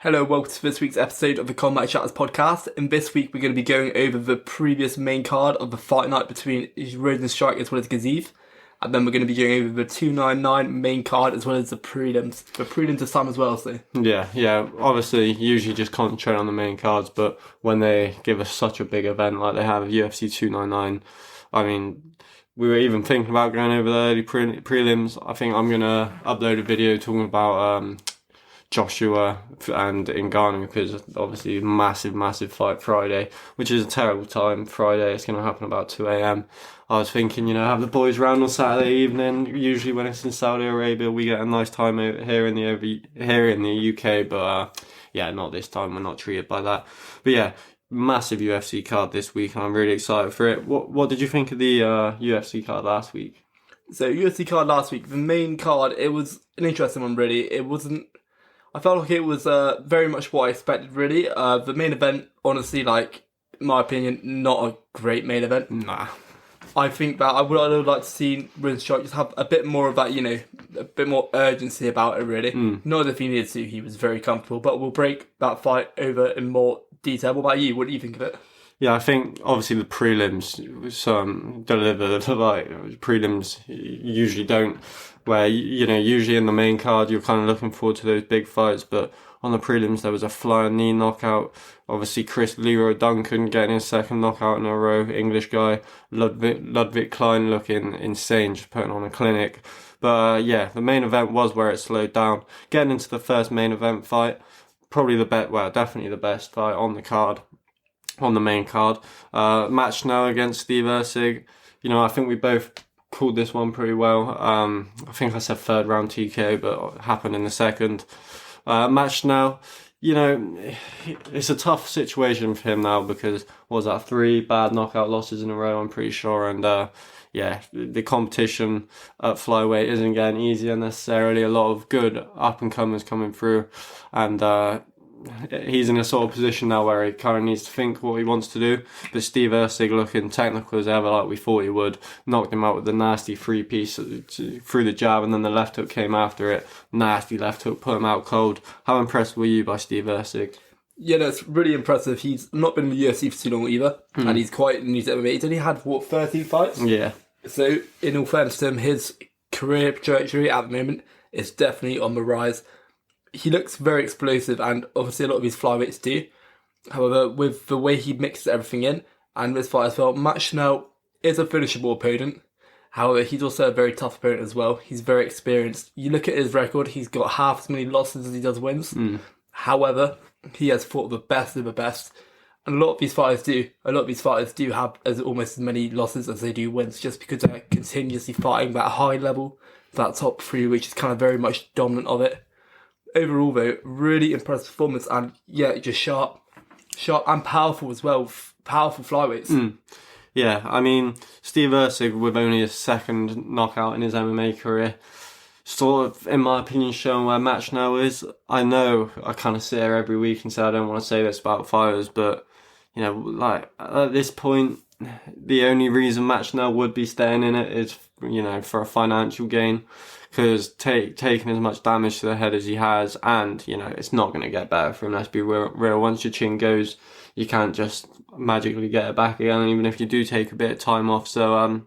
Hello, welcome to this week's episode of the Combat Chatters podcast. And this week we're going to be going over the previous main card of the fight night between Rosenstrike as well as Gaziv. And then we're going to be going over the 299 main card as well as the prelims. The prelims are some as well, so. Yeah. Obviously, usually just concentrate on the main cards, but when they give us such a big event like they have UFC 299, I mean, we were even thinking about going over the early prelims. I think I'm going to upload a video talking about Joshua and Ngannou, because obviously massive fight Friday, which is a terrible time. Friday, it's going to happen about 2 a.m. I was thinking, have the boys round on Saturday evening. Usually when it's in Saudi Arabia, we get a nice time over here in the UK, but not this time. We're not treated by that. But yeah, massive UFC card this week, and I'm really excited for it. What did you think of the UFC card last week? So UFC card last week, the main card, it was an interesting one really. I felt like it was very much what I expected, really. The main event, honestly, in my opinion, not a great main event. Nah. I think that I would like to see Rosenstrike just have a bit more of that, a bit more urgency about it, really. Not that he needed to, he was very comfortable, but we'll break that fight over in more detail. What about you? What do you think of it? Yeah, I think obviously the prelims deliver, prelims usually don't, where, usually in the main card you're kind of looking forward to those big fights, but on the prelims there was a flying knee knockout. Obviously Leroy Duncan getting his second knockout in a row, English guy. Ludwig Klein looking insane, just putting on a clinic. But the main event was where it slowed down. Getting into the first main event fight, probably definitely the best fight on the card. On the main card, match now against Steve Erceg. I think we both called this one pretty well. I think I said third round TKO, but it happened in the second. Match now, it's a tough situation for him now because what was that, 3 bad knockout losses in a row, I'm pretty sure, and the competition at flyweight isn't getting easier necessarily. A lot of good up and comers coming through, and he's in a sort of position now where he kind of needs to think what he wants to do. But Steve Erceg, looking technical as ever, like we thought he would, knocked him out with the nasty 3-piece through the jab, and then the left hook came after it. Nasty left hook, put him out cold. How impressed were you by Steve Erceg? Yeah, that's really impressive. He's not been in the UFC for too long either, and he's quite new to MMA. He's only had, 13 fights? Yeah. So, in all fairness to him, his career trajectory at the moment is definitely on the rise. He looks very explosive, and obviously a lot of his flyweights do. However, with the way he mixes everything in, and this fight as well, Matt Schnell is a finishable opponent. However, he's also a very tough opponent as well. He's very experienced. You look at his record, he's got half as many losses as he does wins. However, he has fought the best of the best. And a lot of these fighters do have almost as many losses as they do wins, just because they're continuously fighting that high level, that top 3, which is kind of very much dominant of it. Overall, though, really impressive performance, and just sharp and powerful as well. Powerful flyweights. Yeah, I mean, Steve Erceg, with only his second knockout in his MMA career, sort of, in my opinion, showing where Match now is. I know I kind of sit here every week and say I don't want to say this about fighters, but at this point, the only reason Match now would be staying in it is, for a financial gain. Because taking as much damage to the head as he has, and, it's not going to get better for him, let's be real. Once your chin goes, you can't just magically get it back again, even if you do take a bit of time off. So,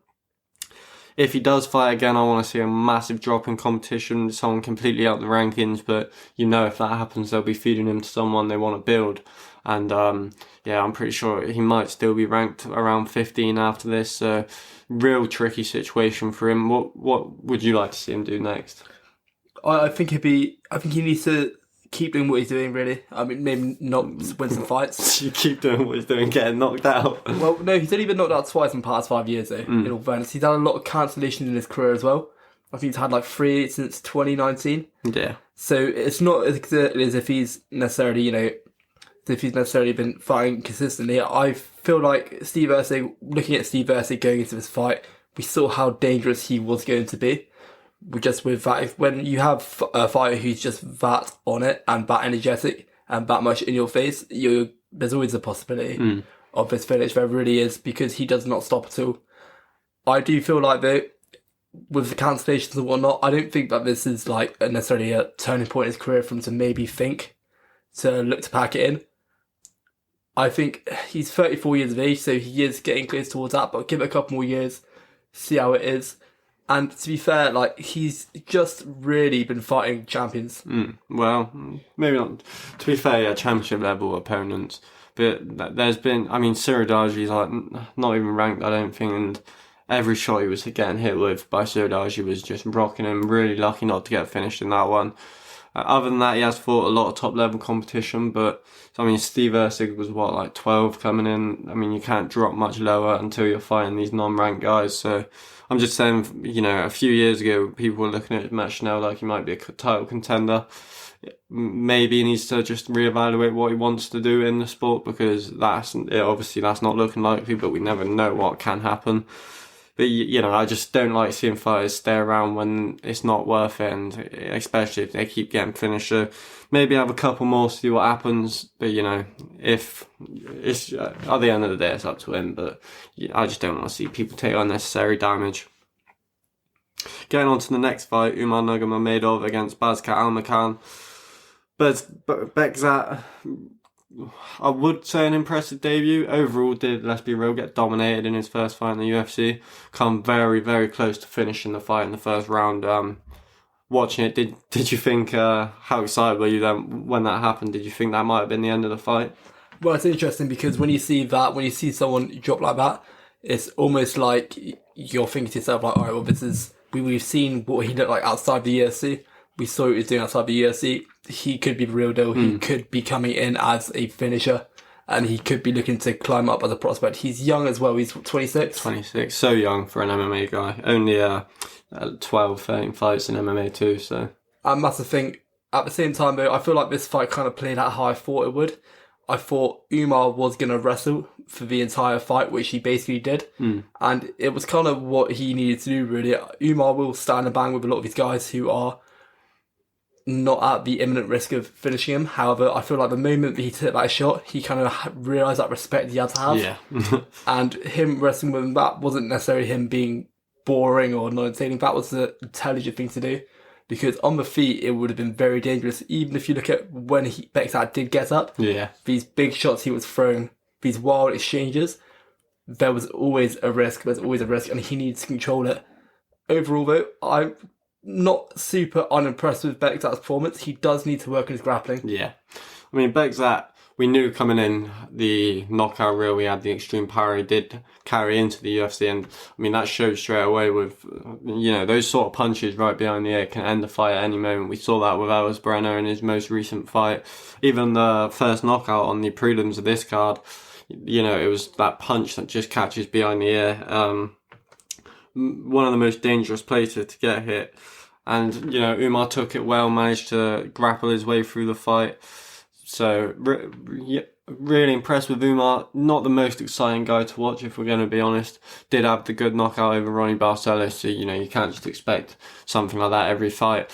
if he does fight again, I want to see a massive drop in competition, someone completely out the rankings, but if that happens, they'll be feeding him to someone they want to build. And, I'm pretty sure he might still be ranked around 15 after this, so real tricky situation for him. What would you like to see him do next? I think he needs to keep doing what he's doing, really. I mean, maybe not win some fights. You keep doing what he's doing, getting knocked out. Well, no, he's only been knocked out twice in the past 5 years, though, in all fairness. He's had a lot of cancellations in his career as well. I think he's had 3 since 2019. Yeah. So it's not as if he's necessarily, been fighting consistently. I feel like looking at Steve Erceg going into this fight, we saw how dangerous he was going to be. Just with that, when you have a fighter who's just that on it and that energetic and that much in your face, there's always a possibility of this finish. There really is, because he does not stop at all. I do feel like, though, with the cancellations and whatnot, I don't think that this is necessarily a turning point in his career for him to maybe think to look to pack it in. I think he's 34 years of age, so he is getting close towards that, but give it a couple more years, see how it is. And to be fair, like, he's just really been fighting champions. Well, maybe not. To be fair, yeah, championship level opponents. But there's been, I mean, Suridaji's like not even ranked, I don't think, and every shot he was getting hit with by Suridaji was just rocking him. Really lucky not to get finished in that one. Other than that, he has fought a lot of top level competition, but I mean, Steve Erceg was like 12 coming in. I mean, you can't drop much lower until you're fighting these non-ranked guys. So I'm just saying, a few years ago, people were looking at Matt Schnell like he might be a title contender. Maybe he needs to just reevaluate what he wants to do in the sport, because obviously that's not looking likely, but we never know what can happen. But, I just don't like seeing fighters stay around when it's not worth it, and especially if they keep getting finished. So maybe have a couple more, see what happens. But, if it's at the end of the day, it's up to him. But I just don't want to see people take unnecessary damage. Getting on to the next fight, Umar Nurmagomedov against Bazkat Almakhan. But Bekzat, I would say an impressive debut. Overall did, let's be real, get dominated in his first fight in the UFC. Come very, very close to finishing the fight in the first round. Watching it, did you think, how excited were you then when that happened? Did you think that might have been the end of the fight? Well, it's interesting because when you see someone drop like that, it's almost like you're thinking to yourself, like, all right, well, we've seen what he looked like outside the UFC. We saw what he was doing outside the UFC. He could be the real deal. He could be coming in as a finisher, and he could be looking to climb up as a prospect. He's young as well. He's 26. 26. So young for an MMA guy. Only 12, 13 fights in MMA too. So. And that's the thing. At the same time, though, I feel like this fight kind of played out how I thought it would. I thought Umar was going to wrestle for the entire fight, which he basically did. And it was kind of what he needed to do, really. Umar will stand and bang with a lot of these guys who are not at the imminent risk of finishing him. However, I feel like the moment that he took that shot, he kind of realised that respect he had to have. Yeah. And him wrestling with him, that wasn't necessarily him being boring or not entertaining. That was the intelligent thing to do. Because on the feet, it would have been very dangerous. Even if you look at when Bekzat did get up, these big shots he was throwing, these wild exchanges, there was always a risk. And he needs to control it. Overall, though, I'm not super unimpressed with Bekzat's performance. He does need to work on his grappling. Yeah. I mean, Bekzat, we knew coming in the knockout reel, we had the extreme power he did carry into the UFC. And I mean, that showed straight away with, those sort of punches right behind the ear can end the fight at any moment. We saw that with Ellis Brenner in his most recent fight. Even the first knockout on the prelims of this card, it was that punch that just catches behind the ear. One of the most dangerous places to get hit. And, Umar took it well, managed to grapple his way through the fight. So, really impressed with Umar. Not the most exciting guy to watch, if we're going to be honest. Did have the good knockout over Ronnie Barcelos, so, you can't just expect something like that every fight.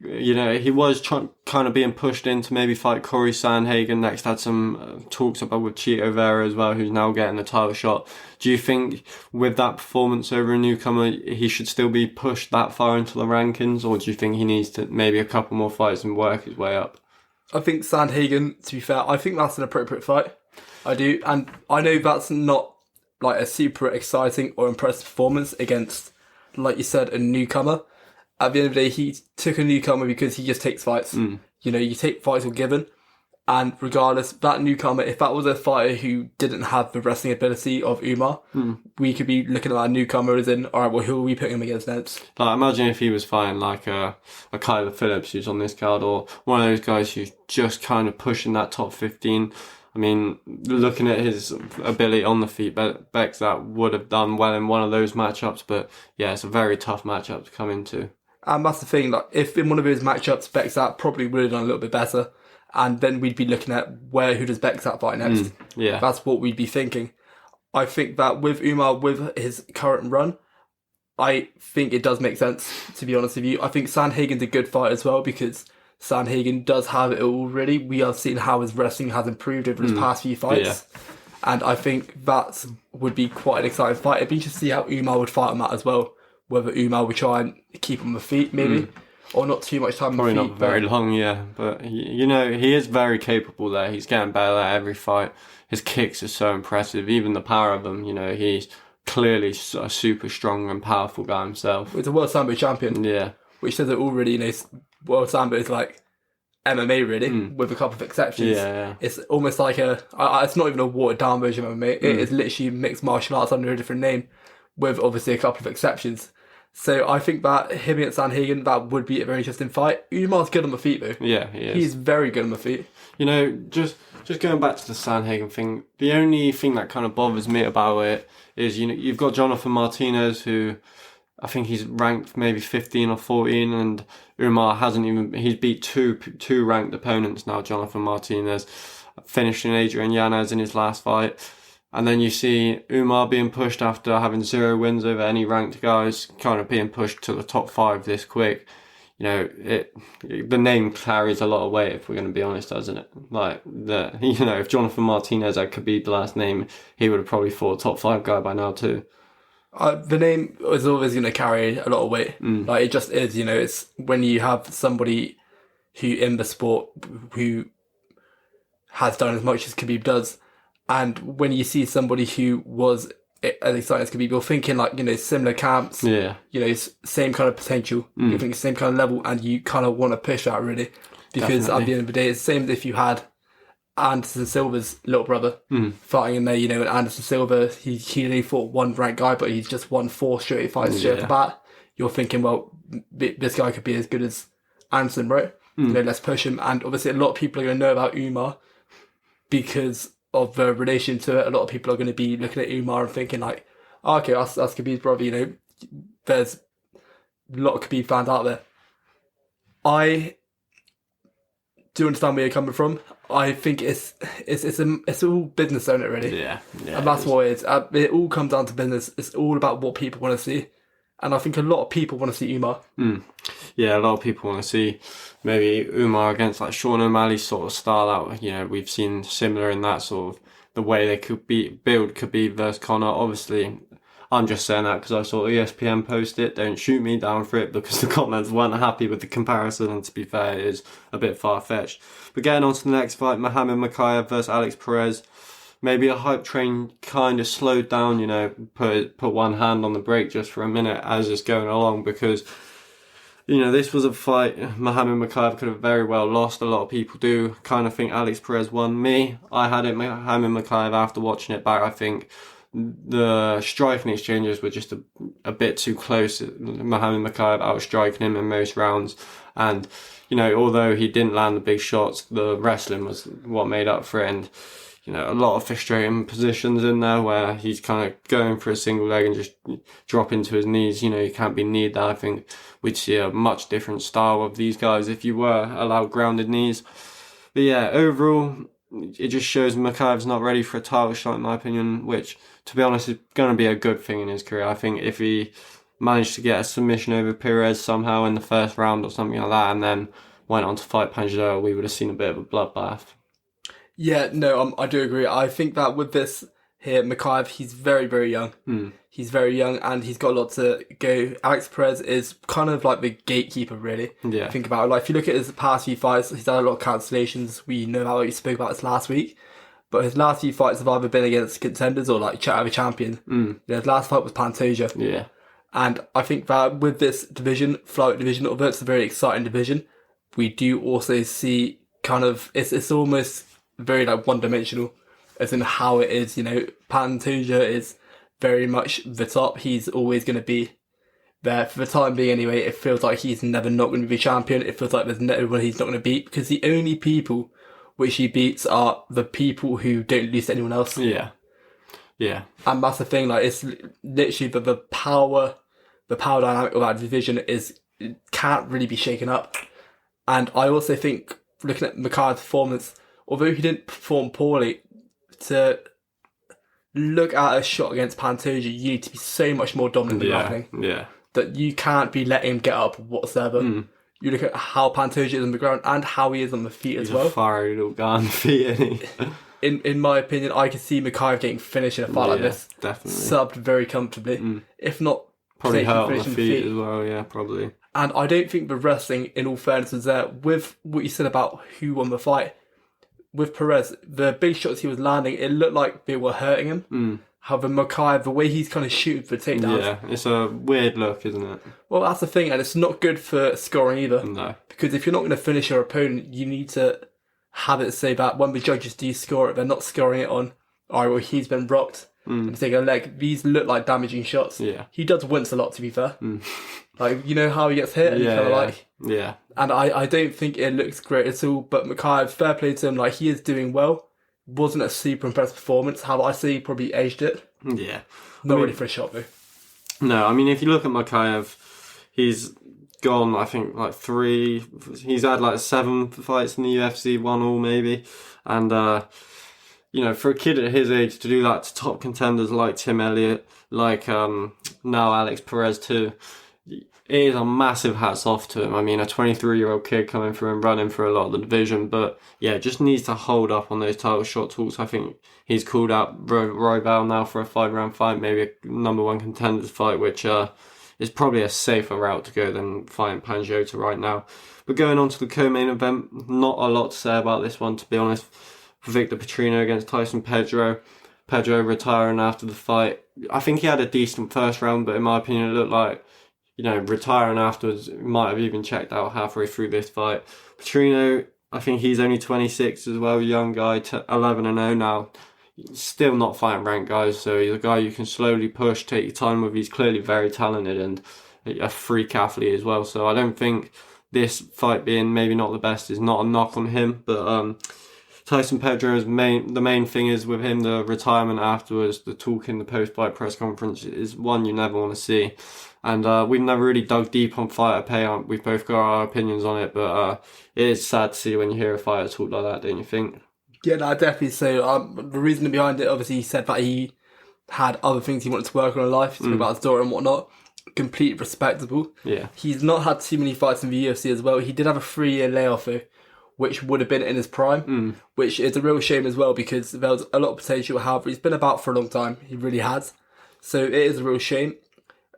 He was kind of being pushed in to maybe fight Corey Sandhagen. Next had some talks about with Chito Vera as well, who's now getting the title shot. Do you think with that performance over a newcomer, he should still be pushed that far into the rankings? Or do you think he needs to maybe a couple more fights and work his way up? I think Sandhagen, to be fair, I think that's an appropriate fight. I do. And I know that's not like a super exciting or impressive performance against, like you said, a newcomer. At the end of the day, he took a newcomer because he just takes fights. You take fights or given. And regardless, that newcomer, if that was a fighter who didn't have the wrestling ability of Umar, we could be looking at that newcomer as in, all right, well, who are we putting him against next? Like, imagine if he was fighting like a Kyler Phillips who's on this card, or one of those guys who's just kind of pushing that top 15. I mean, looking at his ability on the feet, Bekzat would have done well in one of those matchups. But yeah, it's a very tough matchup to come into. And that's the thing, like, if in one of those matchups, Bekzat probably would have done a little bit better. And then we'd be looking at who does Bekzat fight next. Yeah. That's what we'd be thinking. I think that with Umar, with his current run, I think it does make sense, to be honest with you. I think Sandhagen's a good fight as well, because Sandhagen does have it already. We have seen how his wrestling has improved over his past few fights. Yeah. And I think that would be quite an exciting fight. It'd be interesting to see how Umar would fight on that as well. Whether Umar would try and keep him on the feet, maybe. or not too much time Probably on the feet. not very long, yeah. But, you know, he is very capable there. He's getting better at every fight. His kicks are so impressive. Even the power of them, you know, he's clearly a super strong and powerful guy himself. He's a world Sambo champion. Yeah. Which says it already, you know, world Sambo is like MMA really, with a couple of exceptions. Yeah. It's almost like it's not even a watered down version of MMA. It is literally mixed martial arts under a different name, with obviously a couple of exceptions. So I think that him against Sandhagen, that would be a very interesting fight. Umar's good on the feet though. Yeah, he is. He's very good on the feet. You know, just going back to the Sandhagen thing, the only thing that kind of bothers me about it is, you know, you've got Jonathan Martinez, who I think he's ranked maybe 15 or 14, and Umar he's beat two ranked opponents now, Jonathan Martinez, finishing Adrian Yanez in his last fight. And then you see Umar being pushed after having 0 wins over any ranked guys, kind of being pushed to the top 5 this quick. You know, the name carries a lot of weight, if we're going to be honest, doesn't it? Like, you know, if Jonathan Martinez had Khabib's last name, he would have probably fought a top 5 guy by now too. The name is always going to carry a lot of weight. Like, it just is, you know, it's when you have somebody who in the sport who has done as much as Khabib does, and when you see somebody who was as exciting as Khabib, you're thinking like, you know, similar camps, Yeah. you know, same kind of potential, you're thinking same kind of level, and you kind of want to push that really, because Definitely. at the end of the day, it's the same as if you had Anderson Silva's little brother fighting in there, you know, and Anderson Silva, he only fought one ranked guy, but he's just won 4 straight fights straight off the bat. You're thinking, well, this guy could be as good as Anderson, right? You know, let's push him. And obviously a lot of people are going to know about Umar because of the relation to it. A lot of people are going to be looking at Umar and thinking like, oh, okay, that's Khabib's brother, you know, there's a lot of Khabib fans out there. I do understand where you're coming from. I think it's all business, isn't it, really? Yeah. And that's what it is. It all comes down to business. It's all about what people want to see. And I think a lot of people want to see Umar. Yeah, a lot of people want to see maybe Umar against like Sean O'Malley's sort of style out. You know, we've seen similar in that sort of the way they could build Khabib versus Conor. Obviously, I'm just saying that because I saw ESPN post it. Don't shoot me down for it because the comments weren't happy with the comparison, and to be fair, it is a bit far-fetched. But getting on to the next fight, Mohamed Mokaev versus Alex Perez. Maybe a hype train kind of slowed down, you know, put one hand on the brake just for a minute as it's going along, because, you know, this was a fight Mohamed Mokaev could have very well lost. A lot of people do kind of think Alex Perez won. Me, I had it Mohamed Mokaev after watching it back. I think the striking exchanges were just a bit too close. Mohamed Mokaev outstriking him in most rounds, and, you know, although he didn't land the big shots, the wrestling was what made up for it. And, you know, a lot of frustrating positions in there where he's kind of going for a single leg and just dropping to his knees. You know, he can't be kneed there. I think we'd see a much different style of these guys if you were allowed grounded knees. But yeah, overall, it just shows Mokaev's not ready for a title shot, in my opinion, which, to be honest, is going to be a good thing in his career. I think if he managed to get a submission over Perez somehow in the first round or something like that, and then went on to fight Panjador, we would have seen a bit of a bloodbath. Yeah, no, I do agree. I think that with this here, Mokaev, he's very, very young. He's very young and he's got a lot to go. Alex Perez is kind of like the gatekeeper, really. Yeah. Think about it. Like, if you look at his past few fights, he's had a lot of cancellations. We know how you spoke about this last week. But his last few fights have either been against contenders or like chat of a champion. His last fight was Pantoja. Yeah. And I think that with this division, flyweight division, although it's a very exciting division, we do also see kind of, it's almost very like one-dimensional as in how it is, you know. Pantoja is very much the top. He's always going to be there for the time being anyway. It feels like he's never not going to be champion. It feels like there's no one he's not going to beat, because the only people which he beats are the people who don't lose to anyone else. Yeah. Yeah. And that's the thing, like, it's literally the power dynamic of that division can't really be shaken up. And I also think, looking at Mokaev's performance, although he didn't perform poorly, to look at a shot against Pantoja, you need to be so much more dominant than happening. Yeah. That you can't be letting him get up whatsoever. You look at how Pantoja is on the ground and how he is on the feet as well. He's a fiery little guy on the feet, isn't he? In my opinion, I can see Mokaev getting finished in a fight like this. Definitely. Subbed very comfortably. If not, probably hurt on the finishing feet as well, yeah, probably. And I don't think the wrestling, in all fairness, was there. With what you said about who won the fight, with Perez, the big shots he was landing, it looked like they were hurting him. However, Makai, the way he's kind of shooting for takedowns. Yeah, it's a weird look, isn't it? Well, that's the thing, and it's not good for scoring either. No. Because if you're not going to finish your opponent, you need to have it so that when the judges do score it, they're not scoring it on, alright, well, he's been rocked. And take a leg. These look like damaging shots. Yeah. He does wince a lot, to be fair. Like, you know how he gets hit? And you kind of like... Yeah. And I don't think it looks great at all, but Makai, fair play to him, like, he is doing well. Wasn't a super impressive performance. How I say he probably aged it. Yeah. Not ready for a shot, though. No, I mean, if you look at Makayev, he's gone, I think, like 3... He's had, like, 7 fights in the UFC, 1 all, maybe. And, you know, for a kid at his age to do that to top contenders like Tim Elliott, like now Alex Perez too, it is a massive hats off to him. I mean, a 23-year-old kid coming through and running for a lot of the division, but yeah, just needs to hold up on those title shot talks. I think he's called out Royval now for a 5-round fight, maybe a number 1 contenders fight, which is probably a safer route to go than fighting Panjota right now. But going on to the co-main event, not a lot to say about this one, to be honest. Victor Petrino against Tyson Pedro. Pedro retiring after the fight. I think he had a decent first round, but in my opinion, it looked like, you know, retiring afterwards might have even checked out halfway through this fight. Petrino, I think he's only 26 as well, young guy, 11-0 now. Still not fighting ranked guys, so he's a guy you can slowly push, take your time with. He's clearly very talented and a freak athlete as well, so I don't think this fight being maybe not the best is not a knock on him, but Tyson Pedro's the main thing is with him, the retirement afterwards, the talk in the post-fight press conference is one you never want to see. And we've never really dug deep on fighter pay. We've both got our opinions on it, but it is sad to see when you hear a fighter talk like that, don't you think? Yeah, no, definitely. So the reason behind it, obviously, he said that he had other things he wanted to work on in life, talk about his daughter and whatnot. Completely respectable. Yeah. He's not had too many fights in the UFC as well. He did have a 3-year layoff, though, which would have been in his prime, which is a real shame as well because there was a lot of potential. However, he's been about for a long time. He really has. So it is a real shame.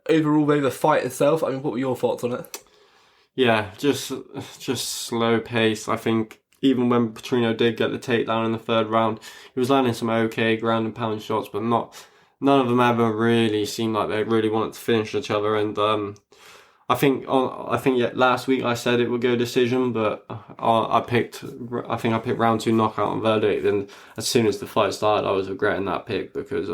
Overall, though, the fight itself, I mean, what were your thoughts on it? Yeah, just slow pace. I think even when Petrino did get the takedown in the 3rd round, he was landing some okay ground and pound shots, but none of them ever really seemed like they really wanted to finish each other. And I think last week I said it would go decision, but I picked round 2 knockout on verdict, and as soon as the fight started, I was regretting that pick because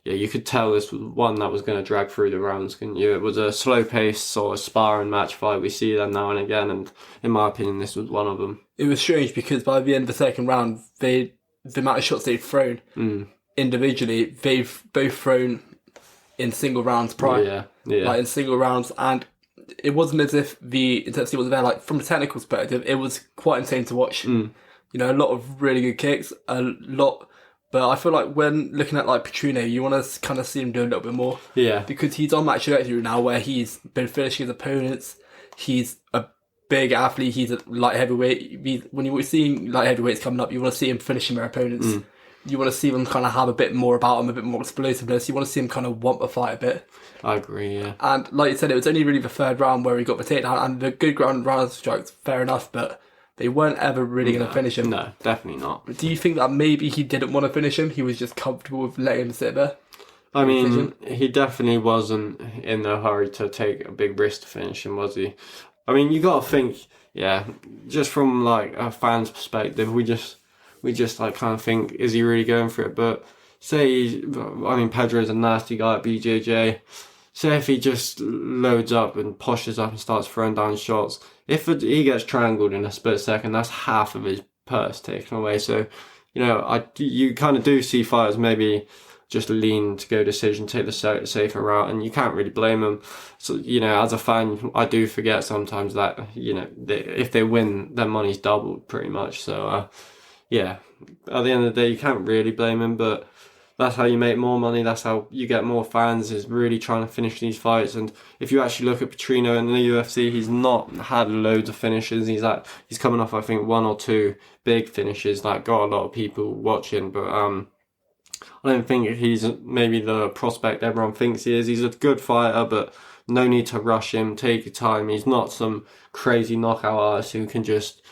you could tell this was one that was going to drag through the rounds, couldn't you? It was a slow pace sort of sparring match fight. We see them now and again, and in my opinion, this was one of them. It was strange because by the end of the 2nd round, the amount of shots they'd thrown individually, they've both thrown in single rounds prior. Yeah. Like in single rounds, and it wasn't as if the intensity wasn't there. Like from a technical perspective, it was quite insane to watch. You know, a lot of really good kicks, but I feel like when looking at like Petrino, you want to kind of see him do a little bit more. Yeah. Because he's on match trajectory now where he's been finishing his opponents. He's a big athlete. He's a light heavyweight. When you're seeing light heavyweights coming up, you want to see him finishing their opponents. You want to see them kind of have a bit more about him, a bit more explosiveness. You want to see him kind of want the fight a bit. I agree, yeah. And like you said, it was only really the 3rd round where he got the takedown, and the good round strikes, fair enough, but they weren't ever really going to finish him. No, definitely not. Do you think that maybe he didn't want to finish him? He was just comfortable with letting him sit there? I mean, he definitely wasn't in a hurry to take a big risk to finish him, was he? I mean, you got to think, just from like a fan's perspective, we just like kind of think, is he really going for it? But Pedro's a nasty guy at BJJ. Say if he just loads up and pushes up and starts throwing down shots, if he gets triangled in a split second, that's half of his purse taken away. So, you know, you kind of do see fighters maybe just lean to go decision, take the safer route, and you can't really blame them. So, you know, as a fan, I do forget sometimes that, you know, if they win, their money's doubled pretty much. So, at the end of the day, you can't really blame him, but that's how you make more money. That's how you get more fans, is really trying to finish these fights. And if you actually look at Petrino in the UFC, he's not had loads of finishes. He's coming off, I think, 1 or 2 big finishes that got a lot of people watching. But I don't think he's maybe the prospect everyone thinks he is. He's a good fighter, but no need to rush him, take your time. He's not some crazy knockout artist who can just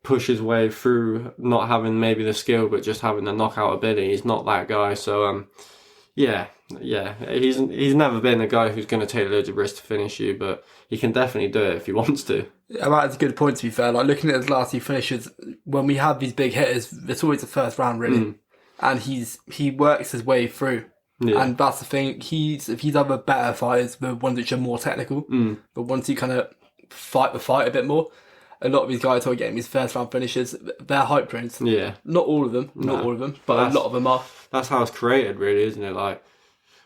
push his way through, not having maybe the skill, but just having the knockout ability. He's not that guy. So, yeah. He's never been a guy who's going to take loads of risks to finish you, but he can definitely do it if he wants to. Yeah, that's a good point, to be fair. Like, looking at his last few finishes, when we have these big hitters, it's always the first round, really. And he works his way through. Yeah. And that's the thing. He's either better fighters, the ones which are more technical, but once you kind of fight the fight a bit more, a lot of these guys who are getting these first round finishes, they're hype trains. Yeah. Not all of them, but a lot of them are. That's how it's created, really, isn't it? Like,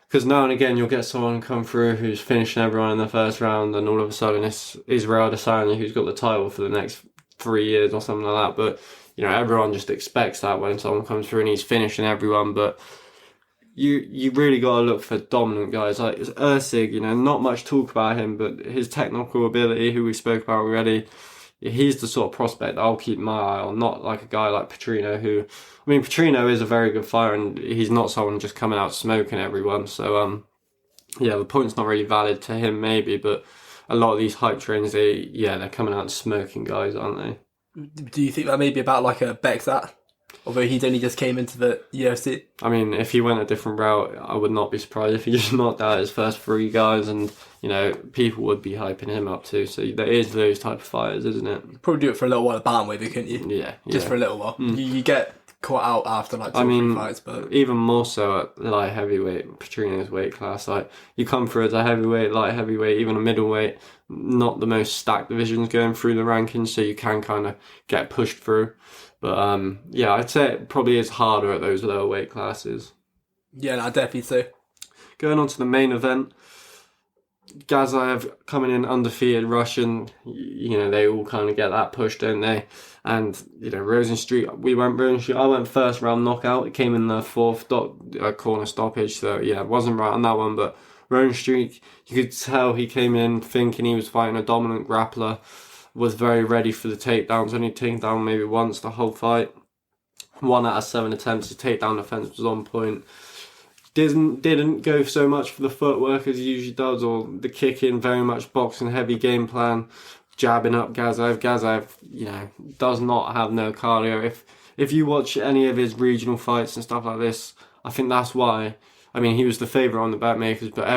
because now and again you'll get someone come through who's finishing everyone in the first round, and all of a sudden it's Israel Adesanya who's got the title for the next 3 years or something like that. But you know, everyone just expects that when someone comes through and he's finishing everyone. But you really got to look for dominant guys like Ursig. You know, not much talk about him, but his technical ability, who we spoke about already, he's the sort of prospect I'll keep my eye on. Not like a guy like Petrino, who, I mean, Petrino is a very good fighter, and he's not someone just coming out smoking everyone. So, yeah, the point's not really valid to him, maybe, but a lot of these hype trains, they're coming out smoking guys, aren't they? Do you think that may be about like a Bexat? Although he's only just came into the UFC. I mean, if he went a different route, I would not be surprised if he just knocked out his first 3 guys, and you know, people would be hyping him up too. So there is those type of fighters, isn't it? Probably do it for a little while at bantamweight, couldn't you? Yeah. Just for a little while. You get caught out after like 2 or 3 fights, but even more so at light heavyweight, Petrino's weight class. Like, you come through as a heavyweight, light heavyweight, even a middleweight, not the most stacked divisions going through the rankings, so you can kind of get pushed through. But yeah, I'd say it probably is harder at those lower weight classes. Yeah, no, definitely so. Going on to the main event, Gazaev coming in undefeated Russian. You know, they all kind of get that push, don't they? And, you know, Rosenstreet, I went first round knockout. It came in the 4th corner stoppage, so yeah, it wasn't right on that one. But Rosenstreet, you could tell he came in thinking he was fighting a dominant grappler, was very ready for the takedowns, only taken down maybe once the whole fight. 1 out of 7 attempts, his takedown defense was on point. Didn't go so much for the footwork as he usually does, or the kicking, very much boxing heavy game plan, jabbing up Gazaev. Gazaev, you know, does not have no cardio. If you watch any of his regional fights and stuff like this, I think that's why. I mean, he was the favourite on the bet makers, but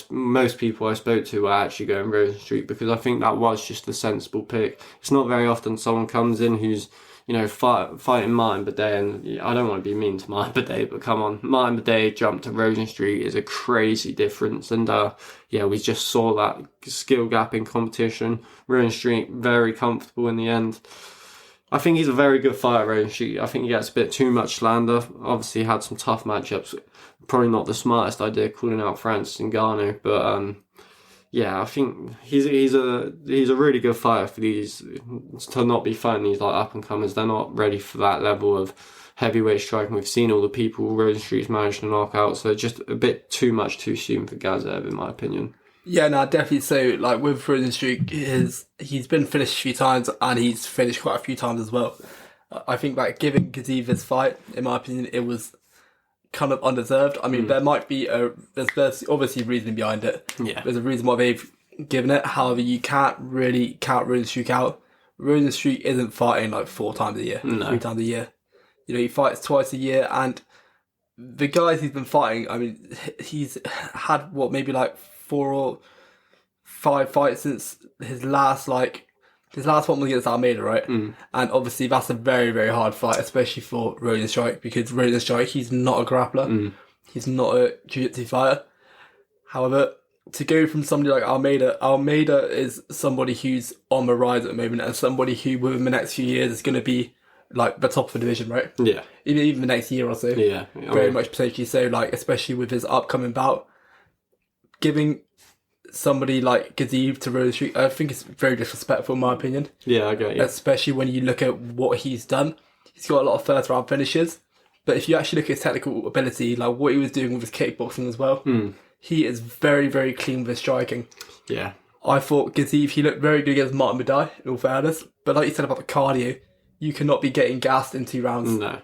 most people I spoke to were actually going Rosenstreet, because I think that was just the sensible pick. It's not very often someone comes in who's, you know, fighting Martin Bidet, and I don't want to be mean to Martin Bidet, but come on, Martin Bidet jump to Rosenstreet is a crazy difference, and yeah, we just saw that skill gap in competition. Rosenstreet very comfortable in the end. I think he's a very good fighter, Rosenstreet. I think he gets a bit too much slander. Obviously, had some tough matchups. Probably not the smartest idea calling out Francis Ngannou, but yeah, I think he's a really good fighter for these, to not be fighting these like up and comers. They're not ready for that level of heavyweight striking. We've seen all the people Rosenstreet's managed to knock out, so just a bit too much too soon for Gazaev, in my opinion. Yeah, no, definitely. So, like, with Rosenstreet, he's been finished a few times, and he's finished quite a few times as well. I think that giving Gaziv this fight, in my opinion, it was kind of undeserved. I mean, there might be there's obviously reasoning behind it. Yeah. There's a reason why they've given it. However, you can't really count Rosenstreet out. Rosenstreet isn't fighting like 4 times a year, 3 times a year. You know, he fights twice a year, and the guys he's been fighting, I mean, he's had maybe like 4 or 5 fights since his last one was against Almeida, right? And obviously that's a very, very hard fight, especially for Rosenstreich, because Rosenstreich, he's not a grappler. He's not a jiu-jitsu fighter. However, to go from somebody like Almeida is somebody who's on the rise at the moment, and somebody who within the next few years is going to be like the top of the division, right? Yeah. Even the next year or so. Yeah. Very much potentially so, like, especially with his upcoming bout. Giving somebody like Gaziv to Rosenstreet, I think it's very disrespectful in my opinion. Yeah, I get you. Especially when you look at what he's done. He's got a lot of first round finishes, but if you actually look at his technical ability, like what he was doing with his kickboxing as well, he is very, very clean with his striking. Yeah. I thought Gaziv, he looked very good against Martin Biday, in all fairness, but like you said about the cardio, you cannot be getting gassed in 2 rounds. No,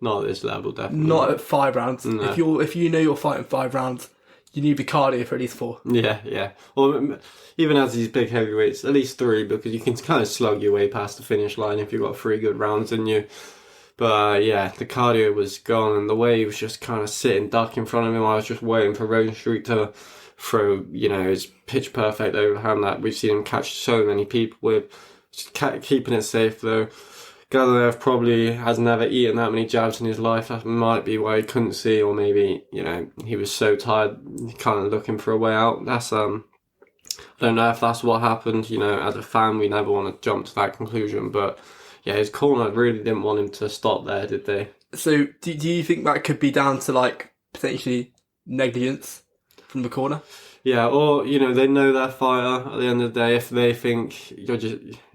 not at this level, definitely. Not at 5 rounds. No. If you know you're fighting 5 rounds, you need the cardio for at least 4. Yeah, yeah. Or even as these big heavyweights, at least 3, because you can kind of slug your way past the finish line if you've got 3 good rounds in you. But yeah, the cardio was gone, and the way he was just kind of sitting duck in front of him, I was just waiting for Rosenstruik to throw, his pitch perfect overhand that we've seen him catch so many people with. Just keeping it safe though. Gaziev probably has never eaten that many jabs in his life. That might be why he couldn't see, or maybe, he was so tired, kind of looking for a way out. That's, I don't know if that's what happened. As a fan, we never want to jump to that conclusion, but yeah, his corner really didn't want him to stop there, did they? So do you think that could be down to potentially negligence from the corner? Yeah, or they know their fighter. At the end of the day, if they think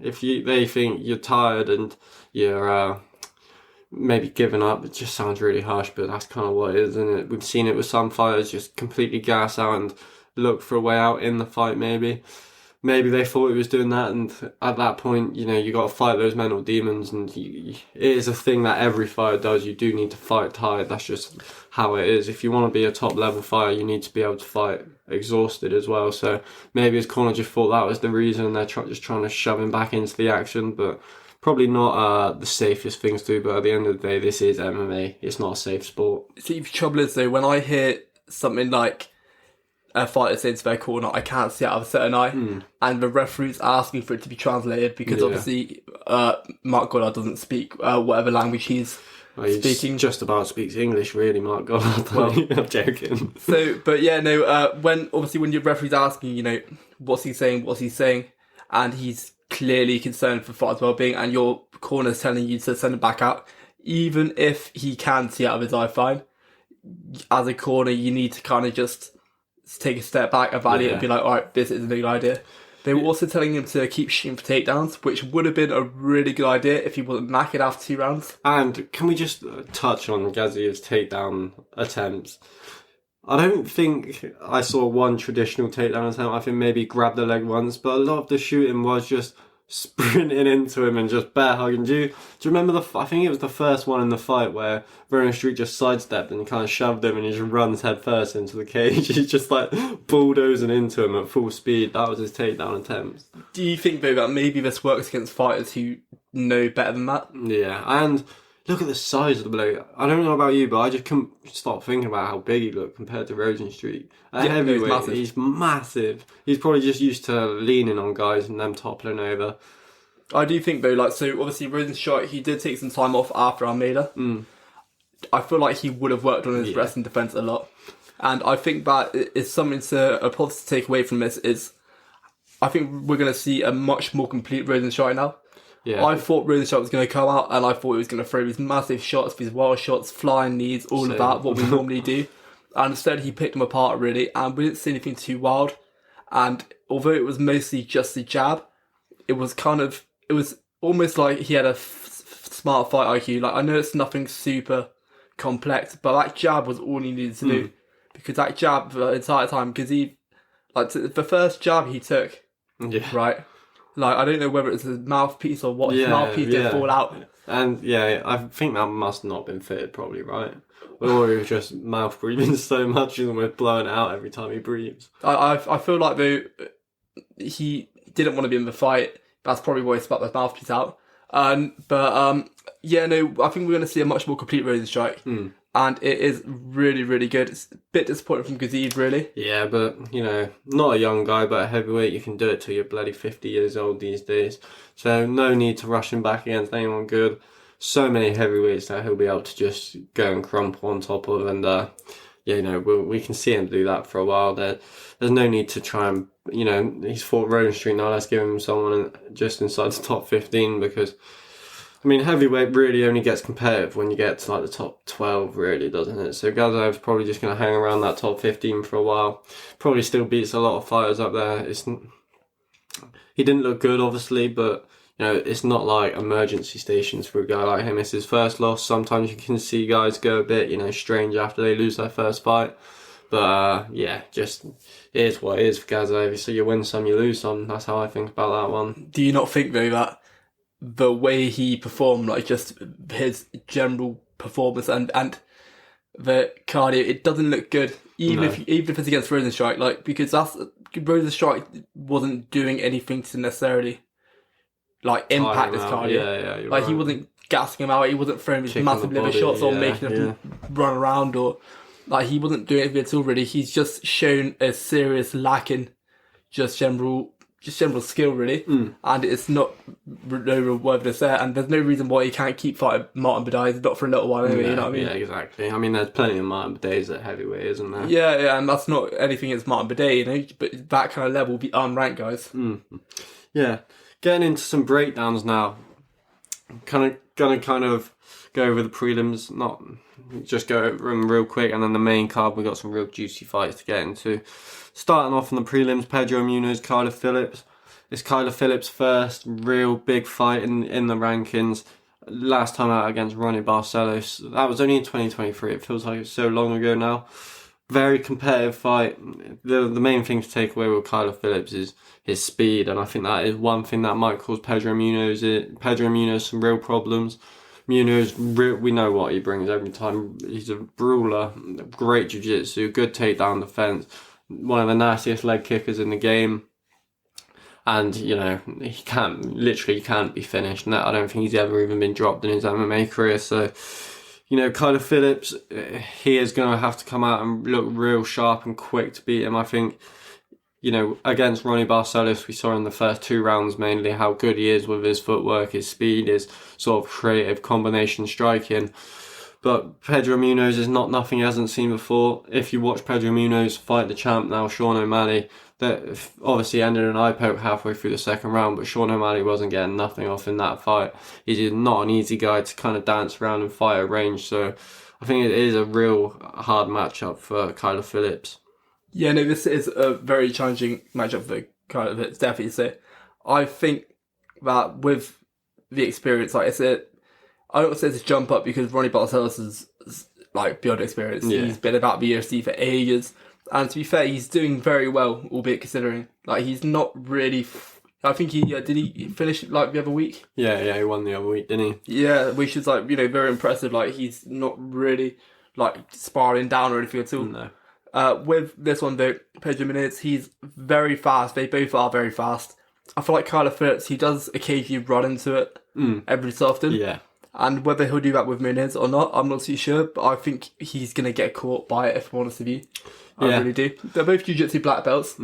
they think you're tired and you're maybe giving up, it just sounds really harsh, but that's kind of what it is, isn't it? We've seen it with some fighters just completely gas out and look for a way out in the fight. Maybe they thought he was doing that, and at that point, you got to fight those mental demons, and it is a thing that every fighter does. You do need to fight tired. That's just how it is. If you want to be a top level fighter, you need to be able to fight exhausted as well. So maybe his corner just thought that was the reason, and they're just trying to shove him back into the action, but probably not the safest thing to do. But at the end of the day, this is MMA. It's not a safe sport. See, the trouble is though, when I hear something like a fighter saying to their corner, I can't see out of a certain eye, and the referee's asking for it to be translated because obviously Mark Goddard doesn't speak whatever language he's speaking. Just about speaks English, really, Mark Goddard. Well, I'm joking. So, but yeah, no. When your referee's asking, what's he saying, and he's clearly concerned for fighter's well-being, and your corner's telling you to send him back out, even if he can see out of his eye fine. As a corner, you need to kind of just take a step back, evaluate, and be like, all right, this isn't a good idea. They were also telling him to keep shooting for takedowns, which would have been a really good idea if he wasn't knackered after 2 rounds. And can we just touch on Gaziev's takedown attempts? I don't think I saw one traditional takedown attempt. I think maybe grabbed the leg once, but a lot of the shooting was just sprinting into him and just bear hugging. Do you remember I think it was the first one in the fight where Rosenstruik just sidestepped and kind of shoved him and he just runs head first into the cage. He's just bulldozing into him at full speed. That was his takedown attempt. Do you think though that maybe this works against fighters who know better than that? Yeah, and look at the size of the bloke. I don't know about you, but I just couldn't stop thinking about how big he looked compared to Rosenstruik. At heavyweight, he's massive. He's probably just used to leaning on guys and them toppling over. I do think though, so obviously Rosenstruik, he did take some time off after Almeida. I feel like he would have worked on his wrestling defence a lot. And I think that is something a positive to take away from this is I think we're going to see a much more complete Rosenstruik now. Yeah. I thought Rosenstruik was going to come out and I thought he was going to throw these massive shots, these wild shots, flying knees, all of that, what we normally do. And instead he picked them apart really, and we didn't see anything too wild. And although it was mostly just a jab, it was almost like he had a smart fight IQ. I know it's nothing super complex, but that jab was all he needed to do. Because that jab the entire time, because the first jab he took, right? I don't know whether it's his mouthpiece or what. His mouthpiece did fall out. And I think that must not have been fitted probably, right? Or he was just mouth breathing so much he's almost blowing out every time he breathes. I feel like though he didn't want to be in the fight. That's probably why he spat the mouthpiece out. I think we're going to see a much more complete Rosenstruik. And it is really, really good. It's a bit disappointing from Gaziev, really. Yeah, but, not a young guy, but a heavyweight, you can do it till you're bloody 50 years old these days. So no need to rush him back against anyone good. So many heavyweights that he'll be able to just go and crumple on top of. And, we can see him do that for a while. There's no need to try and, he's fought Rosenstruik now. Let's give him someone just inside the top 15 because... heavyweight really only gets competitive when you get to the top 12, really, doesn't it? So Gaziev's probably just going to hang around that top 15 for a while. Probably still beats a lot of fighters up there. He didn't look good, obviously, but it's not like emergency stations for a guy like him. It's his first loss. Sometimes you can see guys go a bit, strange after they lose their first fight. But just it is what it is for Gaziev. So you win some, you lose some. That's how I think about that one. Do you not think though that the way he performed, just his general performance and the cardio, it doesn't look good Even No. if it's against Rosenstrike, like, because Rosenstrike wasn't doing anything to necessarily like impact Tire his him out. cardio. Yeah, you're Like he right. wasn't gassing him out. He wasn't throwing his Kicking massive the liver body, shots or yeah, making him run around, or like he wasn't doing anything at all. Really, he's just shown a serious lack in just general skill, really. And it's not no real worthiness there. And there's no reason why he can't keep fighting Martin Badai. He's not for a little while anyway. You know what I mean? Yeah, exactly. I mean, there's plenty of Martin days at heavyweight, isn't there? Yeah, and that's not anything against Martin Badai, you know. But that kind of level will be unranked guys. Yeah. Getting into some breakdowns now. Gonna go over the prelims, not just go over them real quick, and then the main card, we got some real juicy fights to get into. Starting off in the prelims, Pedro Munoz, Kyler Phillips. It's Kyler Phillips' first real big fight in the rankings. Last time out against Ronnie Barcelos. That was only in 2023. It feels like it's so long ago now. Very competitive fight. The main thing to take away with Kyler Phillips is his speed, and I think that is one thing that might cause Pedro Munoz some real problems. Munoz, we know what he brings every time. He's a brawler, great jiu-jitsu, good takedown defense, one of the nastiest leg kickers in the game. And, you know, he can't be finished. No, I don't think he's ever even been dropped in his MMA career. So, you know, Kyler Phillips, he is going to have to come out and look real sharp and quick to beat him. I think, you know, against Ronnie Barcelos, we saw in the first 2 rounds mainly how good he is with his footwork, his speed, his sort of creative combination striking. But Pedro Munoz is not nothing he hasn't seen before. If you watch Pedro Munoz fight the champ now, Sean O'Malley, that obviously ended an eye poke halfway through the second round, but Sean O'Malley wasn't getting nothing off in that fight. He's not an easy guy to kind of dance around and fight at range. So I think it is a real hard matchup for Kyler Phillips. Yeah, no, this is a very challenging matchup for Kyler Phillips, definitely. So I think that with the experience, like I said, I don't say it's a jump up because Ronnie Barcelos is like beyond experience. Yeah. He's been about the UFC for ages. And to be fair, he's doing very well, albeit considering. Like, he's not really... I think did he finish like the other week? Yeah, he won the other week, didn't he? Yeah, which is like, you know, very impressive. Like, he's not really like sparring down or anything at all. No. With this one though, Pedro Munoz, he's very fast. They both are very fast. I feel like Kyler Phillips, he does occasionally run into it every so often. Yeah. And whether he'll do that with Munoz or not, I'm not too sure. But I think he's going to get caught by it, if I'm honest with you. I really do. They're both jiu-jitsu black belts.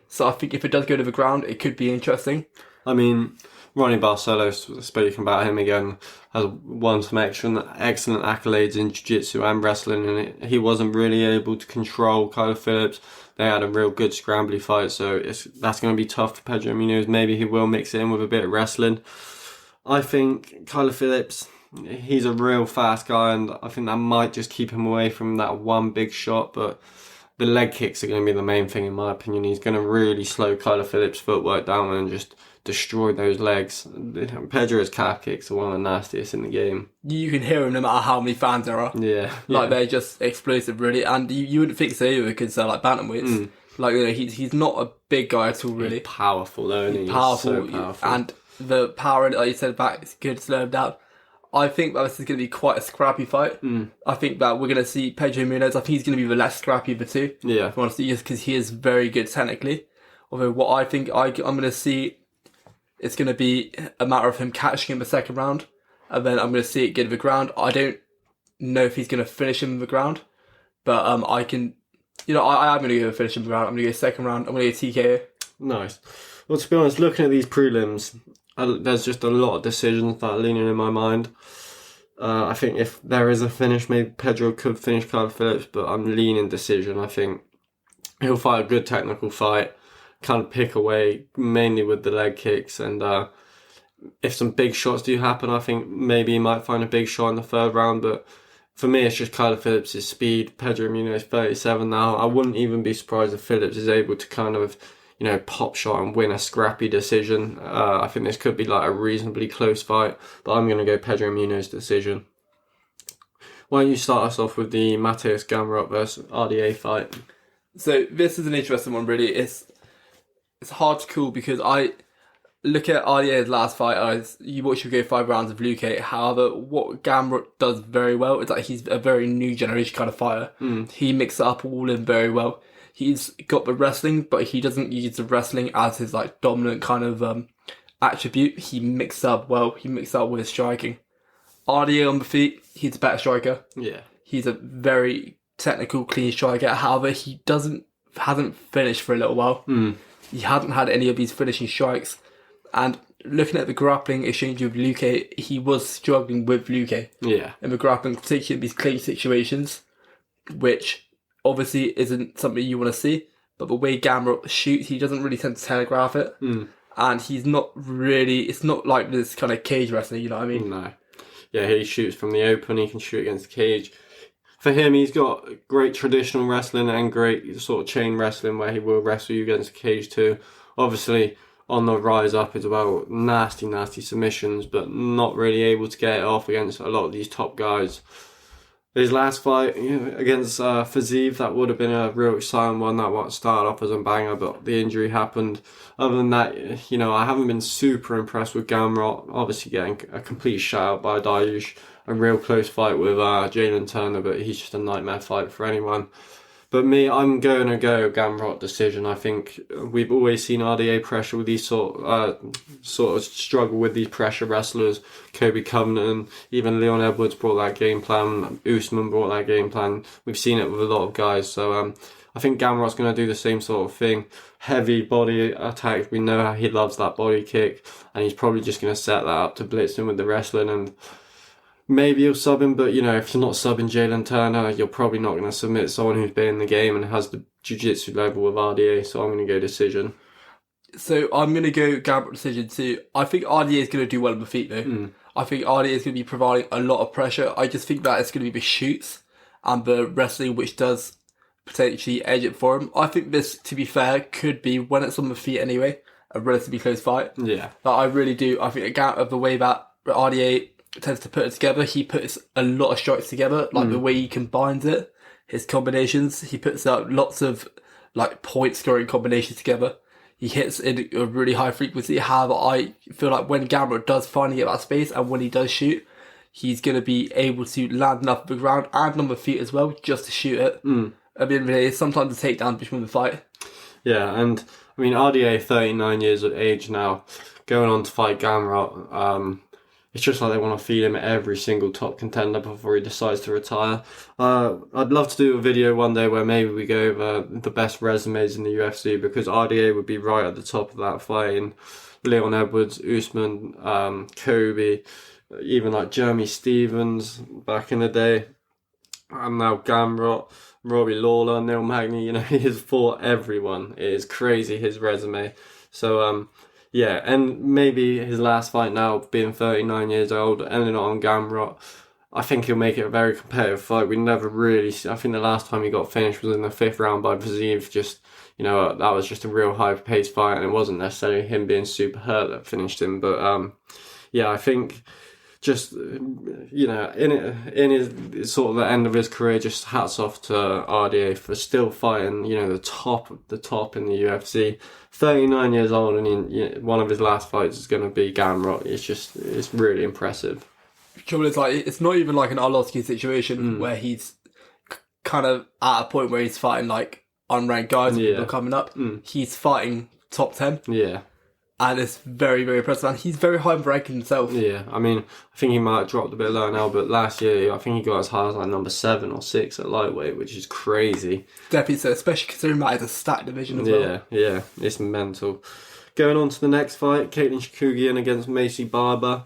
So I think if it does go to the ground, it could be interesting. I mean, Ronnie Barcelos, speaking about him again, has won some excellent accolades in jiu-jitsu and wrestling, and he wasn't really able to control Kyler Phillips. They had a real good scrambly fight, so that's going to be tough for Pedro Munoz. Maybe he will mix it in with a bit of wrestling. I think Kyler Phillips, he's a real fast guy, and I think that might just keep him away from that one big shot, but the leg kicks are going to be the main thing in my opinion. He's going to really slow Kyler Phillips' footwork down and just destroy those legs. Pedro's calf kicks are one of the nastiest in the game. You can hear them no matter how many fans there are. Yeah. They're just explosive, really. And you wouldn't think so either because they're like bantamweights. Like, you know, he's not a big guy at all, really. He's powerful, though, isn't he? Powerful. So powerful. And the power, like you said, back, it's good to slow him down. I think that this is going to be quite a scrappy fight. I think that we're going to see Pedro Munoz. I think he's going to be the less scrappy of the two. Yeah. Honestly, just because he is very good technically. Although what I think I'm going to see, it's going to be a matter of him catching him the second round. And then I'm going to see it get to the ground. I don't know if he's going to finish him in the ground. But I can, you know, I'm going to go finish him in the ground. I'm going to go second round. I'm going to go TKO. Nice. Well, to be honest, looking at these prelims, there's just a lot of decisions that are leaning in my mind. I think if there is a finish, maybe Pedro could finish Kyler Phillips, but I'm leaning decision. I think he'll fight a good technical fight, kind of pick away mainly with the leg kicks, and if some big shots do happen, I think maybe he might find a big shot in the third round, but for me, it's just Kyler Phillips' speed. Pedro Munoz, 37 now. I wouldn't even be surprised if Phillips is able to kind of, you know, pop shot and win a scrappy decision. I think this could be like a reasonably close fight, but I'm going to go Pedro Munoz decision. Why don't you start us off with the Mateus Gamrot versus RDA fight? So this is an interesting one, really. It's hard to call because look at RDA's last fight. You watch him go 5 rounds of Luke. However, what Gamrot does very well is that he's a very new generation kind of fighter. He mixes it up all in very well. He's got the wrestling, but he doesn't use the wrestling as his like dominant kind of attribute. He mixes up well. He mixes up with his striking. RDA on the feet, he's a better striker. Yeah. He's a very technical, clean striker. However, he hasn't finished for a little while. He hadn't had any of these finishing strikes. And looking at the grappling exchange with Luke, he was struggling with Luke. Yeah. In the grappling, particularly in these clinch situations, which obviously isn't something you want to see. But the way Gamrot shoots, he doesn't really tend to telegraph it. And he's not really, it's not like this kind of cage wrestling, you know what I mean? No. Yeah, he shoots from the open, he can shoot against the cage. For him, he's got great traditional wrestling and great sort of chain wrestling where he will wrestle you against the cage too. Obviously, on the rise up is about nasty submissions, but not really able to get it off against a lot of these top guys. His last fight against Fiziev, that would have been a real exciting one. That one started off as a banger, but the injury happened. Other than that, I haven't been super impressed with Gamrot. Obviously getting a complete shout-out by Dariush. A real close fight with Jalen Turner, but he's just a nightmare fight for anyone. But me, I'm going to go Gamrot decision. I think we've always seen RDA pressure with these sort of struggle with these pressure wrestlers. Kobe Covington, even Leon Edwards brought that game plan. Usman brought that game plan. We've seen it with a lot of guys. So I think Gamrot's going to do the same sort of thing. Heavy body attacks. We know how he loves that body kick, and he's probably just going to set that up to blitz him with the wrestling and. Maybe you'll sub him, but if you're not subbing Jalen Turner, you're probably not going to submit someone who's been in the game and has the jiu-jitsu level with RDA, so I'm going to go decision. So I'm going to go Gamrot decision too. I think RDA is going to do well on the feet though. I think RDA is going to be providing a lot of pressure. I just think that it's going to be the shoots and the wrestling which does potentially edge it for him. I think this, to be fair, could be, when it's on the feet anyway, a relatively close fight. Yeah. But I really do. I think of the way that RDA tends to put it together. He puts a lot of strikes together, like the way he combines it, his combinations. He puts out lots of like point scoring combinations together. He hits in a really high frequency. However, I feel like when Gamrot does finally get that space and when he does shoot, he's going to be able to land enough of the ground and on the feet as well just to shoot it. At the end of the day, sometimes a takedown between the fight. Yeah, and I mean RDA, 39 years of age now, going on to fight Gamrot. It's just like they want to feed him every single top contender before he decides to retire. I'd love to do a video one day where maybe we go over the best resumes in the UFC, because RDA would be right at the top of that fight. And Leon Edwards, Usman, Kobe, even like Jeremy Stevens back in the day. And now Gamrot, Robbie Lawler, Neil Magny, he has fought everyone. It is crazy, his resume. So, yeah, and maybe his last fight now, being 39 years old, ending on Gamrot, I think he'll make it a very competitive fight. We never really, I think the last time he got finished was in the 5th round by Fiziev. Just, that was just a real high-paced fight, and it wasn't necessarily him being super hurt that finished him. But, yeah, I think just, in his sort of the end of his career, just hats off to RDA for still fighting, the top in the UFC. 39 years old, and one of his last fights is going to be Gamrot. It's really impressive. The trouble is, it's not even like an Arlovsky situation where he's kind of at a point where he's fighting like unranked guys who are coming up. He's fighting top 10. Yeah. And it's very, very impressive. And he's very high ranked himself. Yeah, I mean, I think he might have dropped a bit lower now, but last year, I think he got as high as like number 7 or 6 at lightweight, which is crazy. Definitely so, especially considering that is a stacked division as well. Yeah, it's mental. Going on to the next fight, Caitlin Chookagian against Macy Barber.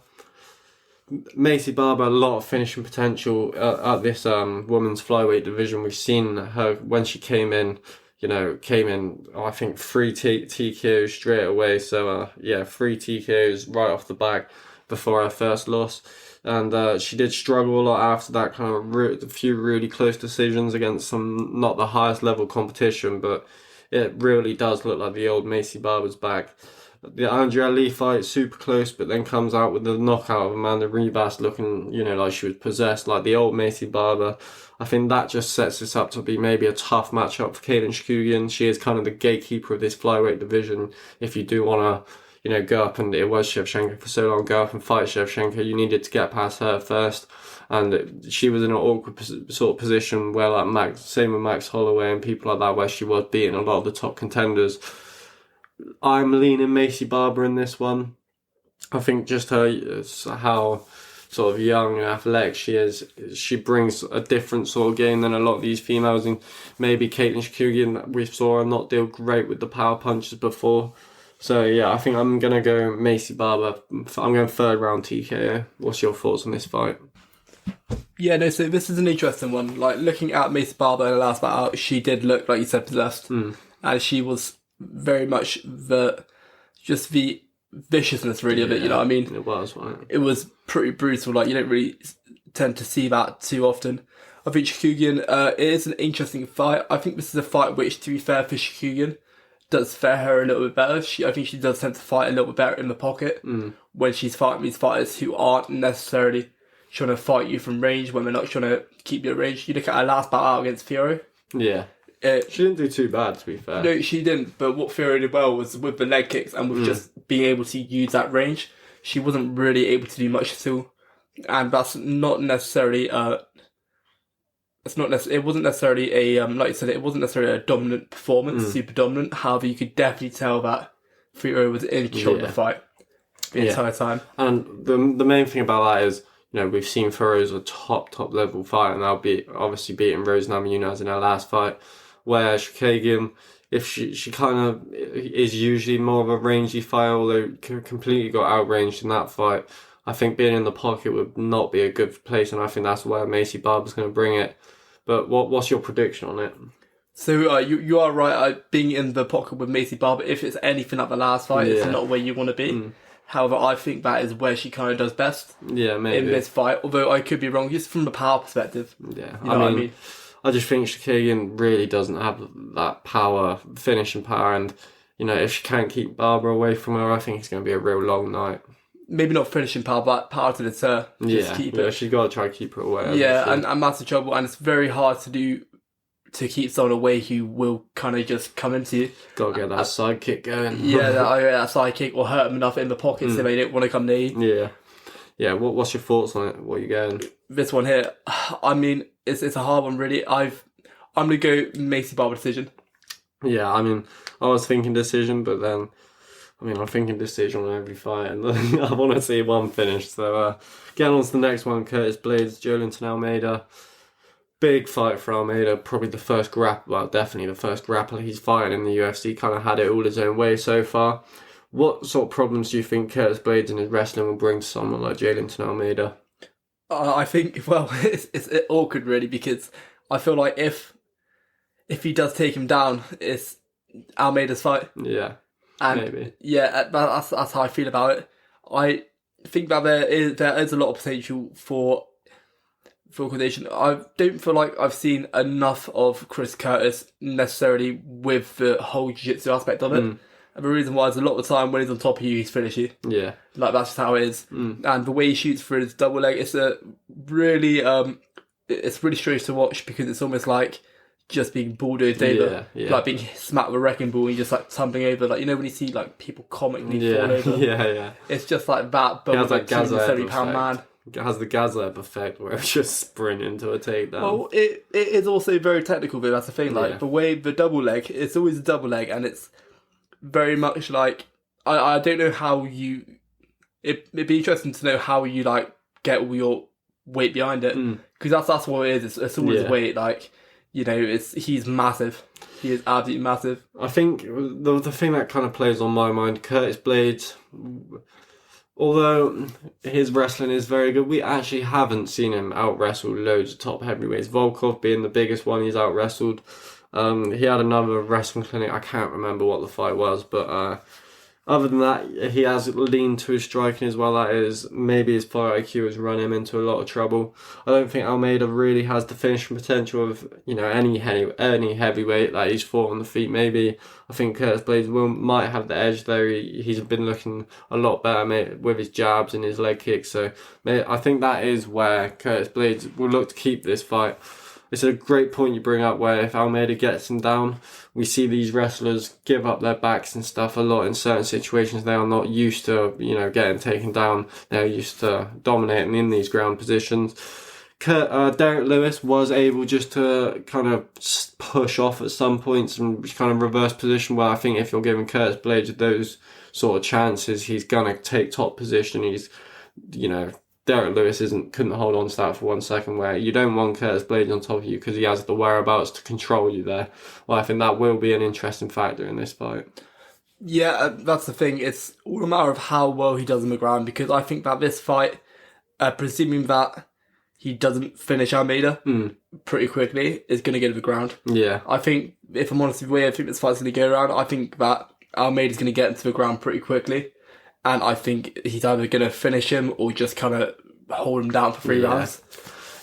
Macy Barber, a lot of finishing potential at this women's flyweight division. We've seen her when she came in, I think 3 TKOs straight away. So, 3 TKOs right off the back before her first loss. And she did struggle a lot after that, kind of a few really close decisions against some not the highest level competition, but it really does look like the old Macy Barber's back. The Andrea Lee fight, super close, but then comes out with the knockout of Amanda Ribas looking, like she was possessed, like the old Macy Barber. I think that just sets this up to be maybe a tough matchup for Caitlin Chookagian. She is kind of the gatekeeper of this flyweight division. If you do want to, go up, and it was Shevchenko for so long, go up and fight Shevchenko. You needed to get past her first. And she was in an awkward sort of position where, like, same with Max Holloway and people like that, where she was beating a lot of the top contenders. I'm leaning Macy Barber in this one. I think just how sort of young and athletic she is, she brings a different sort of game than a lot of these females. And maybe Caitlin Chookagian, we saw her not do great with the power punches before. So yeah, I think I'm going to go Macy Barber. I'm going third round TKO. What's your thoughts on this fight? Yeah, no, so this is an interesting one. Like, looking at Macy Barber in the last battle, she did look, like you said, possessed. And she was very much the viciousness, really, of it, you know what I mean? It was, right? It was pretty brutal. Like, you don't really tend to see that too often. I think Chookagian, it is an interesting fight. I think this is a fight which, to be fair for Chookagian, does fare her a little bit better. I think she does tend to fight a little bit better in the pocket when she's fighting these fighters who aren't necessarily trying to fight you from range, when they're not trying to keep you at range. You look at her last battle out against Fiorot. Yeah. She didn't do too bad, to be fair. No, she didn't. But what Fiorot did well was with the leg kicks and with just being able to use that range. She wasn't really able to do much at all. And that's not necessarily it wasn't necessarily a like you said, it wasn't necessarily a dominant performance, super dominant. However, you could definitely tell that Fiorot was in control of the fight the entire time. And the main thing about that is, we've seen Fiorot as a top level fighter, and they'll be obviously beating Rose Namajunas in her last fight. Where Chookagian, if she kind of is usually more of a rangy fighter, although completely got outranged in that fight, I think being in the pocket would not be a good place, and I think that's where Macy Barber's going to bring it. But what's your prediction on it? So you are right. Being in the pocket with Macy Barber, if it's anything like the last fight, it's not where you want to be. However, I think that is where she kind of does best. Yeah, maybe. In this fight, although I could be wrong, just from the power perspective. Yeah, you know what I mean? I just think Chookagian really doesn't have that power, finishing power, and if she can't keep Barber away from her, I think it's going to be a real long night. Maybe not finishing power, but power to deter. Just keep it. She's got to try to keep her away. Yeah, and that's the trouble, and it's very hard to do, to keep someone away who will kind of just come into you. Got to get that side kick going. that side kick, or hurt them enough in the pocket so they don't want to come near you. Yeah. Yeah, what's your thoughts on it? What are you going? This one here, I mean, it's a hard one, really. I'm going to go Macy Barber decision. Yeah, I mean, I was thinking decision, but then, I'm thinking decision on every fight, and I want to see one finish. So, getting on to the next one, Curtis Blades, Joelinton Almeida. Big fight for Almeida, probably definitely the first grappler he's fighting in the UFC, kind of had it all his own way so far. What sort of problems do you think Curtis Blades and his wrestling will bring to someone like Joelinton Almeida? I think, it's awkward, really, because I feel like if he does take him down, it's Almeida's fight. Yeah, and maybe. Yeah, that's how I feel about it. I think that there is a lot of potential for coordination. I don't feel like I've seen enough of Chris Curtis necessarily with the whole jiu-jitsu aspect of it. And the reason why is a lot of the time when he's on top of you, he's finished you. Yeah. Like, that's just how it is. And the way he shoots for his double leg, it's really strange to watch, because it's almost like just being bulldozed over. Yeah. Like being smacked with a wrecking ball and just like tumbling over. Like, when you see like people comically fall over. Yeah. It's just like that, but with like 270-pound man. It has the Gazleb effect where it's just sprint into a takedown. Well, it is also very technical, but that's the thing. Like, the way the double leg, it's always a double leg, and it's very much like, I don't know how it'd be interesting to know how you like get all your weight behind it, because that's what it is. It's always weight. Like, he's massive. He is absolutely massive. I think the thing that kind of plays on my mind, Curtis Blades, although his wrestling is very good, we actually haven't seen him out-wrestle loads of top heavyweights. Volkov being the biggest one he's out-wrestled. He had another wrestling clinic, I can't remember what the fight was, but other than that, he has leaned to his striking as well. That is, maybe his fight IQ has run him into a lot of trouble. I don't think Almeida really has the finishing potential of any heavyweight that he's fought on the feet. Maybe I think Curtis Blades might have the edge there. He's been looking a lot better with his jabs and his leg kicks. So I think that is where Curtis Blades will look to keep this fight. it's a great point you bring up where if Almeida gets him down, we see these wrestlers give up their backs and stuff a lot in certain situations. They are not used to, getting taken down. They're used to dominating in these ground positions. Derek Lewis was able just to kind of push off at some points and kind of reverse position, where I think if you're giving Curtis Blades those sort of chances, he's going to take top position. He's, Derek Lewis couldn't hold on to that for 1 second, where you don't want Curtis Blades on top of you because he has the whereabouts to control you there. Well, I think that will be an interesting factor in this fight. Yeah, that's the thing. It's all a matter of how well he does on the ground, because I think that this fight, presuming that he doesn't finish Almeida pretty quickly, is going to get to the ground. Yeah. I think, if I'm honest with you, I think this fight's going to go around. I think that Almeida's going to get into the ground pretty quickly. And I think he's either going to finish him or just kind of hold him down for 3 rounds.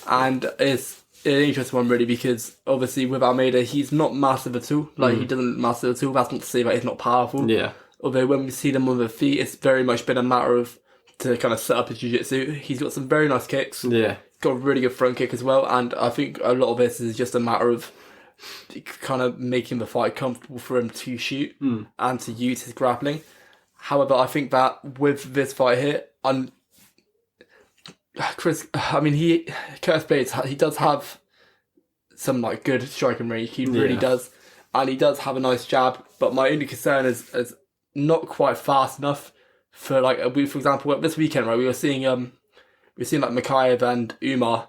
And it's an interesting one, really, because obviously with Almeida, he's not massive at all. He doesn't look massive at all. That's not to say that he's not powerful. Yeah. Although when we see them on the feet, it's very much been a matter of to kind of set up his jiu-jitsu. He's got some very nice kicks. Yeah. He's got a really good front kick as well. And I think a lot of this is just a matter of kind of making the fight comfortable for him to shoot and to use his grappling. However, I think that with this fight here, Curtis Blades, he does have some good striking range. He really does, and he does have a nice jab. But my only concern is not quite fast enough for for example, this weekend, right? We were seeing Mikhaev and Umar,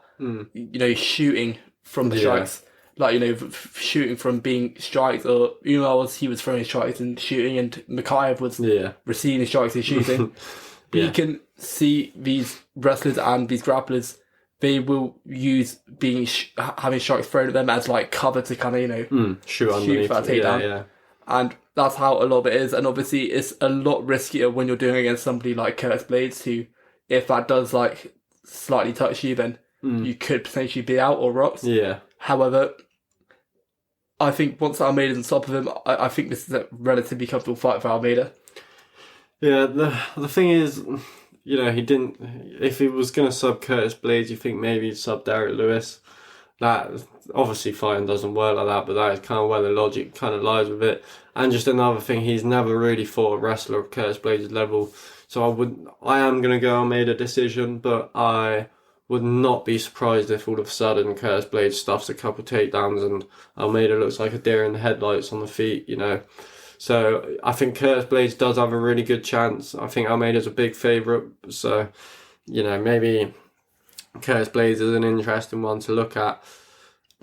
shooting from the strikes. Shooting from being strikes, or Umar was throwing strikes and shooting, and Mikhaev was receiving strikes and shooting. But you can see these wrestlers and these grapplers, they will use having strikes thrown at them as cover to kind of shoot for that takedown. Yeah. And that's how a lot of it is. And obviously, it's a lot riskier when you're doing against somebody like Curtis Blades, who, if that does slightly touch you, then you could potentially be out or rocked. Yeah. However, I think once Almeida's on top of him, I think this is a relatively comfortable fight for Almeida. Yeah, the thing is, he didn't. If he was going to sub Curtis Blades, you think maybe he'd sub Derek Lewis. That obviously fighting doesn't work like that, but that is kind of where the logic kind of lies with it. And just another thing, he's never really fought a wrestler of Curtis Blades' level, so I am going to go Almeida decision, but I would not be surprised if all of a sudden Curtis Blades stuffs a couple takedowns and Almeida looks like a deer in the headlights on the feet, So I think Curtis Blades does have a really good chance. I think Almeida's a big favourite, so, maybe Curtis Blades is an interesting one to look at.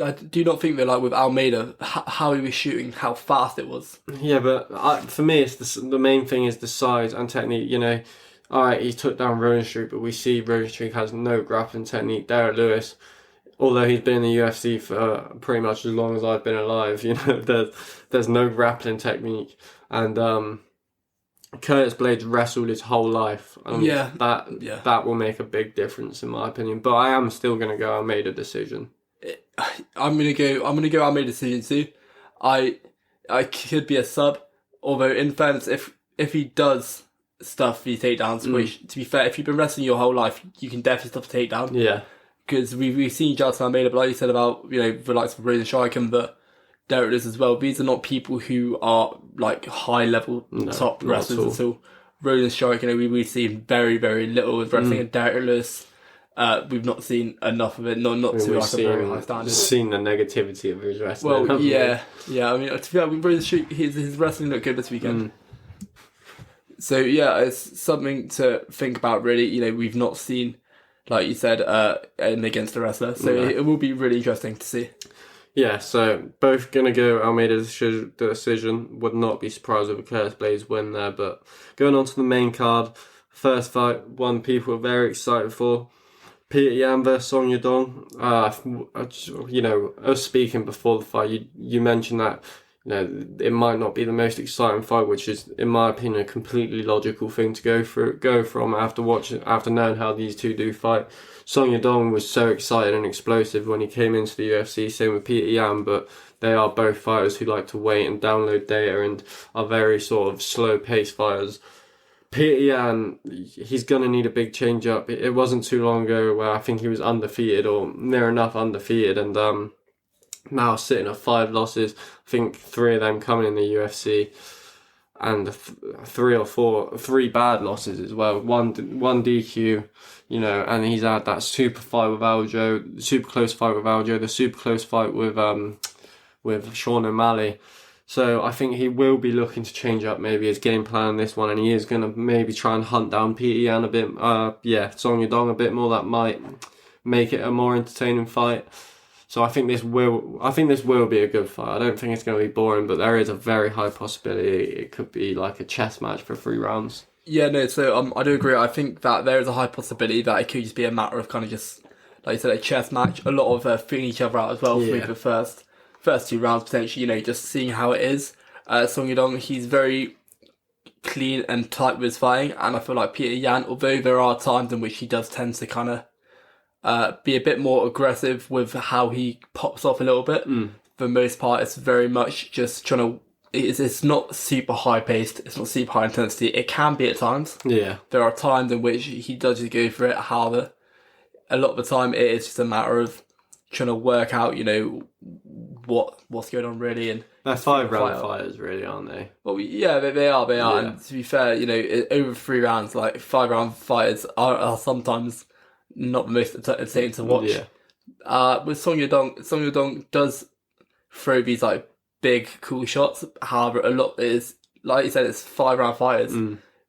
I do not think that with Almeida, how he was shooting, how fast it was. Yeah, but for me, it's the main thing is the size and technique, Alright, he took down Rosenstruck, but we see Rosenstruck has no grappling technique. Derek Lewis, although he's been in the UFC for pretty much as long as I've been alive, there's no grappling technique. And Curtis Blades wrestled his whole life. That will make a big difference in my opinion. But I am still going to go Almeida decision. I'm gonna go Almeida decision too. I could be a sub, although in fairness, if he does stuff these takedowns, which to be fair, if you've been wrestling your whole life, you can definitely stuff a takedown. Yeah. Because we've seen Justin Almeida, but like you said about the likes of Rosenstruck and Derek Lewis as well. These are not people who are high level top wrestlers at all. Rosenstruck, we've seen very very little of wrestling, and Derek Lewis, we've not seen enough of it. Not to a very high standard. Seen the negativity of his wrestling. Well, yeah. I mean, to be fair, Rosenstruck, his wrestling looked good this weekend. So yeah, it's something to think about. Really, we've not seen, like you said, him against a wrestler. So it will be really interesting to see. Yeah, so both going to go Almeida decision. Would not be surprised if a Curtis Blades win there. But going on to the main card, first fight, one people are very excited for. Peter Yan versus Song Yadong. I was speaking before the fight. You mentioned that it might not be the most exciting fight, which is, in my opinion, a completely logical thing to go from after knowing how these two do fight. Song Yadong was so excited and explosive when he came into the UFC, same with Peter Yan, but they are both fighters who like to wait and download data and are very sort of slow-paced fighters. Peter Yan, he's going to need a big change-up. It wasn't too long ago where I think he was undefeated or near enough undefeated, and now sitting at 5 losses. I think 3 of them coming in the UFC, and 3 bad losses as well. One DQ, you know, and he's had that super fight with Aljo, super close fight with Aljo, the super close fight with Sean O'Malley. So I think he will be looking to change up maybe his game plan in this one, and he is going to maybe try and hunt down Peter Yan a bit, Song Yadong a bit more. That might make it a more entertaining fight. So I think this will be a good fight. I don't think it's going to be boring, but there is a very high possibility it could be like a chess match for 3 rounds. Yeah, no, so I do agree. I think that there is a high possibility that it could just be a matter of kind of just, like you said, a chess match. A lot of feeling each other out as well for the first 2 rounds, potentially, you know, just seeing how it is. Song Yadong, he's very clean and tight with his fighting, and I feel like Peter Yan, although there are times in which he does tend to kind of be a bit more aggressive with how he pops off a little bit. For the most part, it's very much just trying to... It's not super high paced. It's not super high intensity. It can be at times. Yeah. There are times in which he does just go for it. However, a lot of the time it is just a matter of trying to work out, you know, what's going on really. And they're 5-round fighters, really, aren't they? Well, yeah, they are. Yeah. And to be fair, you know, over 3 rounds, like 5-round fighters are sometimes not the most entertaining to watch. Yeah. With Song Yadong does throw these like big, cool shots. However, a lot is, like you said, it's 5-round fighters.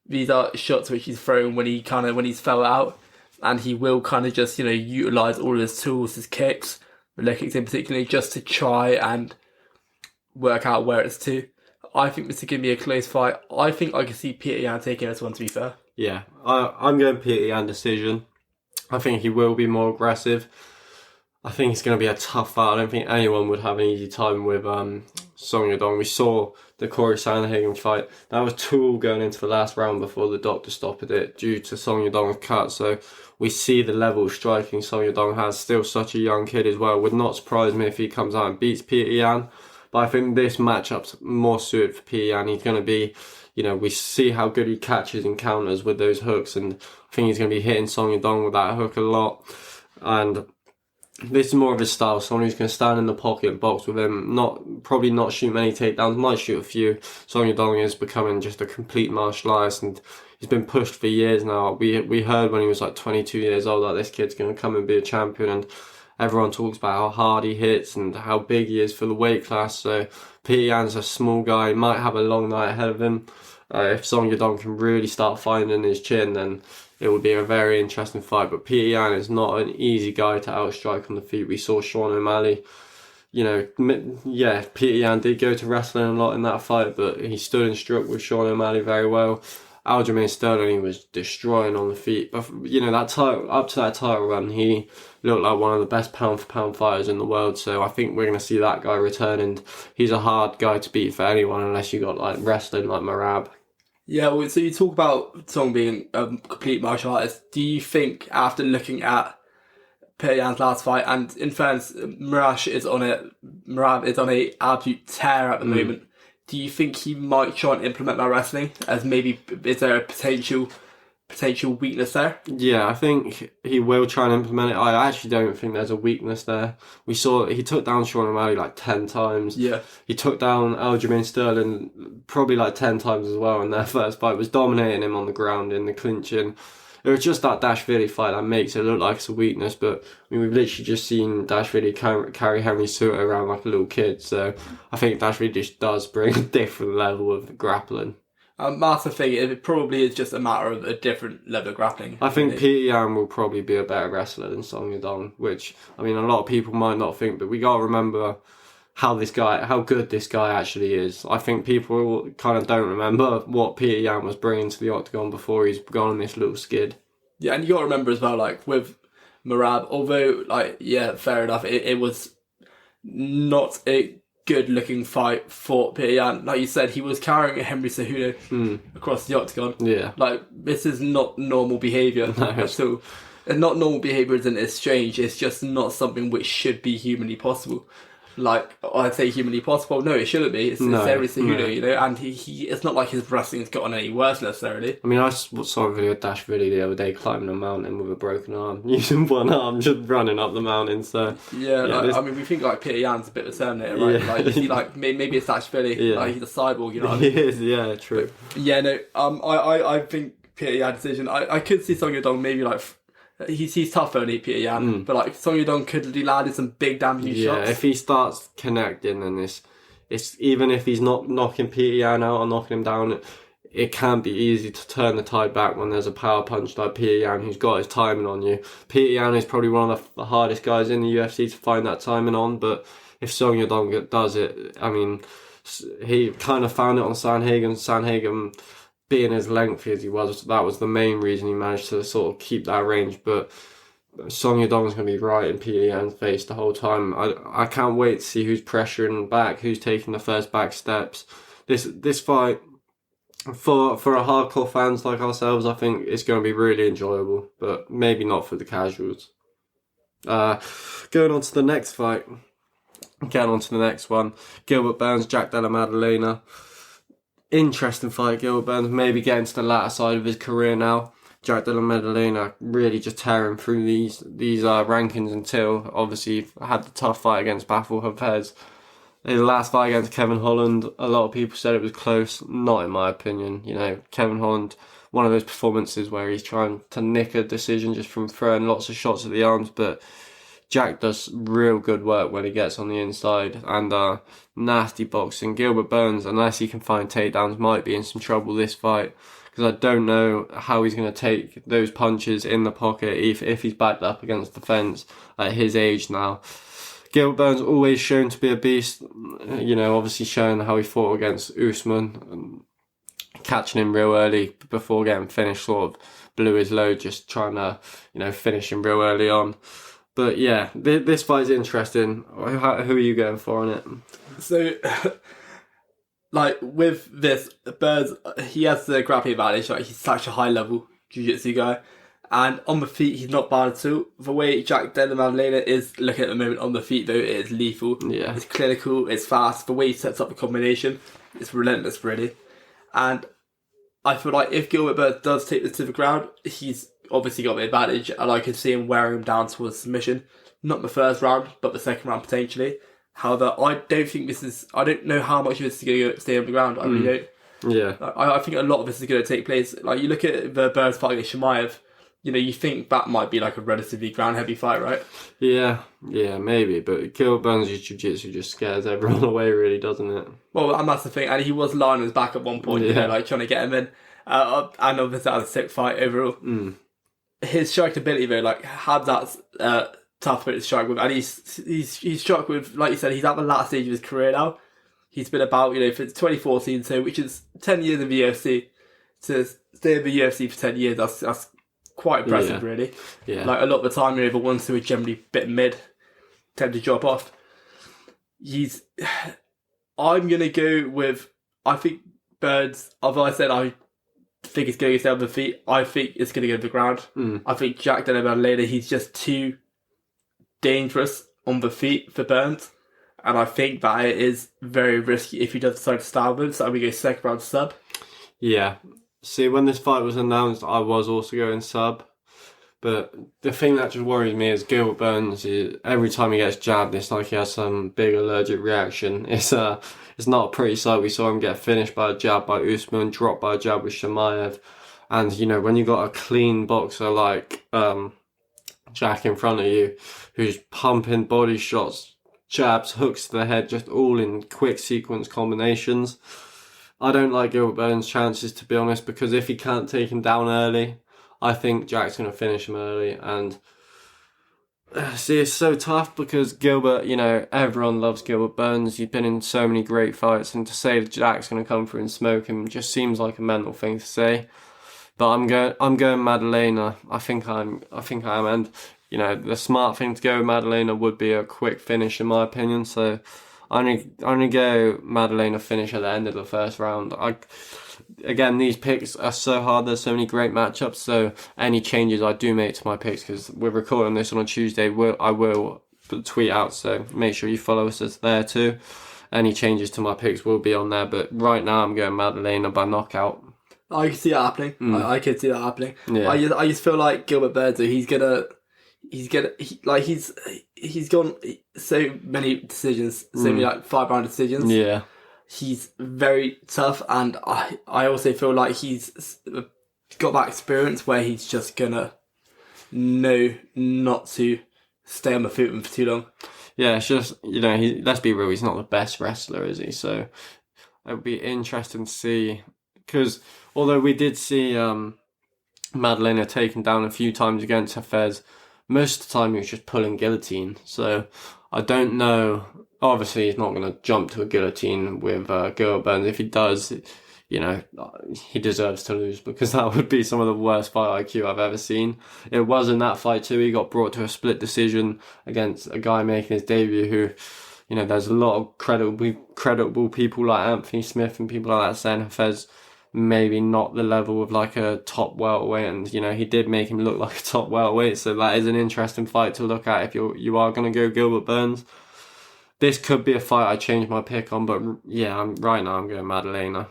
These are shots which he's thrown when he's fell out, and he will kind of just, you know, utilise all of his tools, his kicks, the leg kicks in particular, just to try and work out where it's to. I think this is going to be a close fight. I think I can see Peter Yan taking this one, to be fair. Yeah, I'm going Peter Yan decision. I think he will be more aggressive. I think it's going to be a tough fight. I don't think anyone would have an easy time with Song Yadong. We saw the Corey Sandhagen fight. That was 2 going into the last round before the doctor stopped it due to Song Yadong's cut. So we see the level of striking Song Yadong has. Still such a young kid as well. Would not surprise me if he comes out and beats Peter Yan. But I think this matchup's more suited for Peter Yan. He's going to be, you know, we see how good he catches and counters with those hooks, and I think he's going to be hitting Song Yadong with that hook a lot. And this is more of his style. Someone who's going to stand in the pocket and box with him. Probably not shoot many takedowns. Might shoot a few. Song Yadong is becoming just a complete martial artist, and he's been pushed for years now. We heard when he was like 22 years old that this kid's going to come and be a champion, and everyone talks about how hard he hits and how big he is for the weight class. So Peter Yan's a small guy. He might have a long night ahead of him. If Song Yadong can really start finding his chin, then it would be a very interesting fight. But Peter Yan is not an easy guy to outstrike on the feet. We saw Sean O'Malley. You know, yeah, Peter Yan did go to wrestling a lot in that fight, but he stood and struck with Sean O'Malley very well. Aljamain Sterling, he was destroying on the feet. But, you know, up to that title run, he looked like one of the best pound-for-pound fighters in the world. So I think we're going to see that guy return, and he's a hard guy to beat for anyone unless you got, like, wrestling like Marab. Yeah, well, so you talk about Song being a complete martial artist. Do you think, after looking at Peter Yan's last fight, and in fairness, Marab is on a absolute tear at the moment, do you think he might try and implement that wrestling as maybe, is there a potential weakness there? Yeah, I think he will try and implement it. I actually don't think there's a weakness there. We saw he took down Sean O'Malley like 10 times. Yeah. He took down Aljamain Sterling probably like 10 times as well in their first fight. Was dominating him on the ground in the clinching. It was just that Dashvili fight that makes it look like it's a weakness, but I mean, we've literally just seen Dashvili carry Henry Suter around like a little kid, so I think Dashvili just does bring a different level of grappling. That's the thing, it probably is just a matter of a different level of grappling. I think Peter Yan will probably be a better wrestler than Song Yadong, which, I mean, a lot of people might not think, but we got to remember how good this guy actually is. I think people kind of don't remember what Peter Yan was bringing to the octagon before he's gone on this little skid. Yeah, and you got to remember as well, like, with Marab, although, like, yeah, fair enough, it was not a good-looking fight for Peter Yan. Like you said, he was carrying Henry Cejudo across the octagon. Yeah. Like, this is not normal behaviour at all. And not normal behaviour isn't it's strange, it's just not something which should be humanly possible. like I'd say humanly possible. No, it shouldn't be. It's every Cejudo, you know, and he it's not like his wrestling's gotten any worse necessarily. I mean, I saw a video of Dash Vili the other day climbing a mountain with a broken arm, using one arm, just running up the mountain. So I mean, we think like Peter Yan's a bit of a Terminator, right? Yeah. Like you see, like maybe it's Dash Vili, like he's a cyborg, you know what I He mean? is, yeah, true. Yeah, no, I think Peter Yan decision. I could see Song Yadong maybe like. He's tough only, Peter Yan, but like Song Yadong could have landed some big damaging shots. Yeah, if he starts connecting, then it's even if he's not knocking Peter Yan out or knocking him down, it can be easy to turn the tide back when there's a power punch like Peter Yan who's got his timing on you. Peter Yan is probably one of the hardest guys in the UFC to find that timing on, but if Song Yadong does it, I mean, he kind of found it on Sanhagen. Sanhagen, being as lengthy as he was, that was the main reason he managed to sort of keep that range. But Song Yadong's going to be right in Peter Yan's face the whole time. I can't wait to see who's pressuring back, who's taking the first back steps. This fight, for a hardcore fans like ourselves, I think it's going to be really enjoyable, but maybe not for the casuals. Going on to the next fight. Getting on to the next one. Gilbert Burns, Jack Della Maddalena. Interesting fight. Gilbert Burns maybe getting to the latter side of his career now. Jack Della Maddalena really just tearing through these rankings until obviously had the tough fight against Bafel Hafez. His last fight against Kevin Holland, a lot of people said it was close. Not in my opinion. You know, Kevin Holland, one of those performances where he's trying to nick a decision just from throwing lots of shots at the arms, but Jack does real good work when he gets on the inside, and nasty boxing. Gilbert Burns, unless he can find takedowns, might be in some trouble this fight, because I don't know how he's going to take those punches in the pocket if he's backed up against the fence at his age now. Gilbert Burns always shown to be a beast, you know, obviously showing how he fought against Usman, catching him real early before getting finished, sort of blew his load, just trying to, you know, finish him real early on. But yeah, this fight's interesting. Who are you going for on it? So, like with this, Burns, he has the grappling advantage. Like he's such a high level jiu-jitsu guy, and on the feet he's not bad at all. The way Jack Della Maddalena is looking at the moment on the feet, though, it is lethal. Yeah, it's clinical, it's fast. The way he sets up the combination, it's relentless, really. And I feel like if Gilbert Burns does take this to the ground, he's obviously got the advantage, and I could see him wearing him down towards submission. Not the first round, but the second round potentially. However, I don't know how much of this is going to stay on the ground. I really don't. Yeah. I think a lot of this is going to take place. Like, you look at the Burns fight against Chimaev, you know, you think that might be like a relatively ground heavy fight, right? Yeah, maybe. But Gilbert Burns' jiu-jitsu just scares everyone away, really, doesn't it? Well, and that's the thing. And he was lying on his back at one point, you know, like trying to get him in. And obviously that was a sick fight overall. His strike ability, though, like, Habzat's tough to strike with, and he's struck with, like you said, he's at the latter stage of his career now. He's been about, you know, since 2014, so which is 10 years in the UFC. To stay in the UFC for 10 years, that's quite impressive, really. Yeah. Like, a lot of the time, you know, the ones who are generally a bit mid tend to drop off. I'm going to go with, I think Burns, although I said I think it's going to get down the feet, I think it's going to go to the ground. I think Jack Della Maddalena, he's just too dangerous on the feet for Burns, and I think that it is very risky if he does decide to style him. So we go second round sub. Yeah. See, when this fight was announced, I was also going sub. But the thing that just worries me is Gilbert Burns, every time he gets jabbed, it's like he has some big allergic reaction. It's not a pretty sight. We saw him get finished by a jab by Usman, dropped by a jab with Chimaev. And, you know, when you got a clean boxer like Jack in front of you, who's pumping body shots, jabs, hooks to the head, just all in quick sequence combinations, I don't like Gilbert Burns' chances, to be honest, because if he can't take him down early, I think Jack's going to finish him early. And see, it's so tough because Gilbert, you know, everyone loves Gilbert Burns. He's been in so many great fights, and to say that Jack's going to come through and smoke him just seems like a mental thing to say. But I'm going Maddalena. I think I am, and you know, the smart thing to go with Maddalena would be a quick finish, in my opinion. So I'm gonna go Maddalena finish at the end of the first round. Again, these picks are so hard. There's so many great matchups. So any changes I do make to my picks, because we're recording this on a Tuesday, I will put a tweet out, so make sure you follow us there too. Any changes to my picks will be on there, but right now I'm going Madalena by knockout. I can see that happening. I can see that happening. Yeah. I just feel like Gilbert Burns, he's gone so many decisions, so many like 5-round decisions. Yeah. He's very tough, and I also feel like he's got that experience where he's just gonna know not to stay on the foot for too long. Yeah, it's just, let's be real, he's not the best wrestler, is he? So it would be interesting to see, because although we did see Madalena taken down a few times against Hafez, most of the time he was just pulling guillotine. So I don't know. Obviously, he's not going to jump to a guillotine with Gilbert Burns. If he does, he deserves to lose, because that would be some of the worst fight IQ I've ever seen. It was in that fight too. He got brought to a split decision against a guy making his debut who, there's a lot of credible people like Anthony Smith and people like that saying Hafez maybe not the level of like a top welterweight, and he did make him look like a top welterweight. So that is an interesting fight to look at if you are going to go Gilbert Burns. This could be a fight I change my pick on, but yeah, right now I'm going Madalena.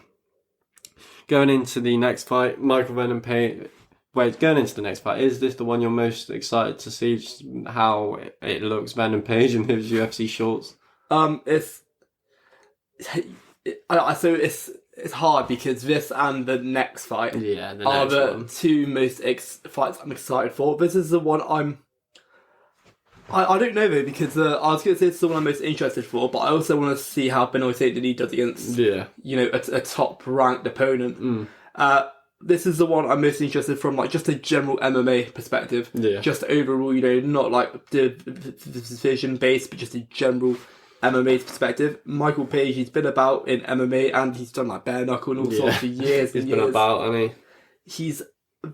Going into the next fight, Michael Venom Page. Wait, going into the next fight, is this the one you're most excited to see? Just how it looks, Venom Page in his UFC shorts. It's hard because this and the next fight are the two most fights I'm excited for. This is the one I don't know though, because I was going to say it's the one I'm most interested for, but I also want to see how Benoit Saint-Denis does against a top ranked opponent. This is the one I'm most interested from like just a general MMA perspective. Just overall, not like the division based, but just a general MMA perspective. Michael Page, he's been about in MMA and he's done like bare knuckle and all sorts for years. He's been about, hasn't he? He's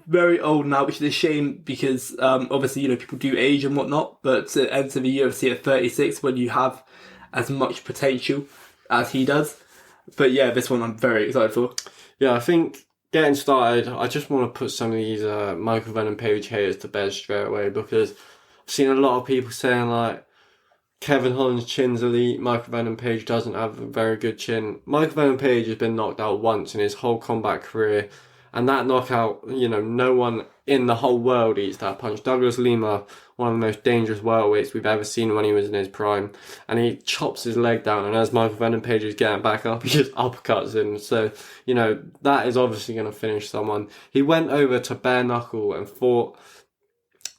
very old now, which is a shame because obviously people do age and whatnot, but to enter the UFC at 36 when you have as much potential as he does. But yeah, this one I'm very excited for. Yeah, I think getting started, I just want to put some of these Michael Venom Page haters to bed straight away, because I've seen a lot of people saying like Kevin Holland's chin's elite, Michael Venom Page doesn't have a very good chin. Michael Venom Page has been knocked out once in his whole combat career, and that knockout, no one in the whole world eats that punch. Douglas Lima, one of the most dangerous welterweights we've ever seen when he was in his prime, and he chops his leg down, and as Michael Venom Page is getting back up, he just uppercuts him. So, that is obviously going to finish someone. He went over to bare knuckle and fought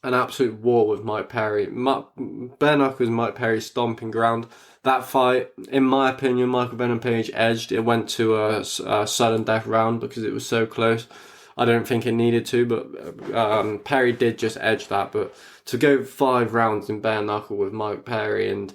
an absolute war with Mike Perry. Bare knuckle is Mike Perry's stomping ground. That fight, in my opinion, Michael Venom Page edged. It went to a sudden death round because it was so close. I don't think it needed to, but Perry did just edge that. But to go 5 rounds in bare knuckle with Mike Perry and,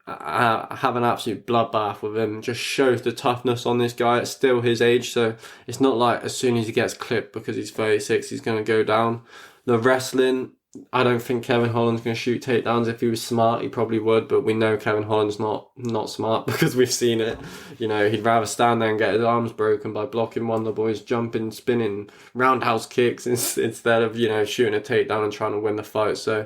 have an absolute bloodbath with him just shows the toughness on this guy at still his age. So it's not like as soon as he gets clipped because he's 36, he's going to go down. The wrestling, I don't think Kevin Holland's going to shoot takedowns. If he was smart, he probably would, but we know Kevin Holland's not smart because we've seen it. He'd rather stand there and get his arms broken by blocking one of the boys, jumping, spinning, roundhouse kicks instead of, shooting a takedown and trying to win the fight. So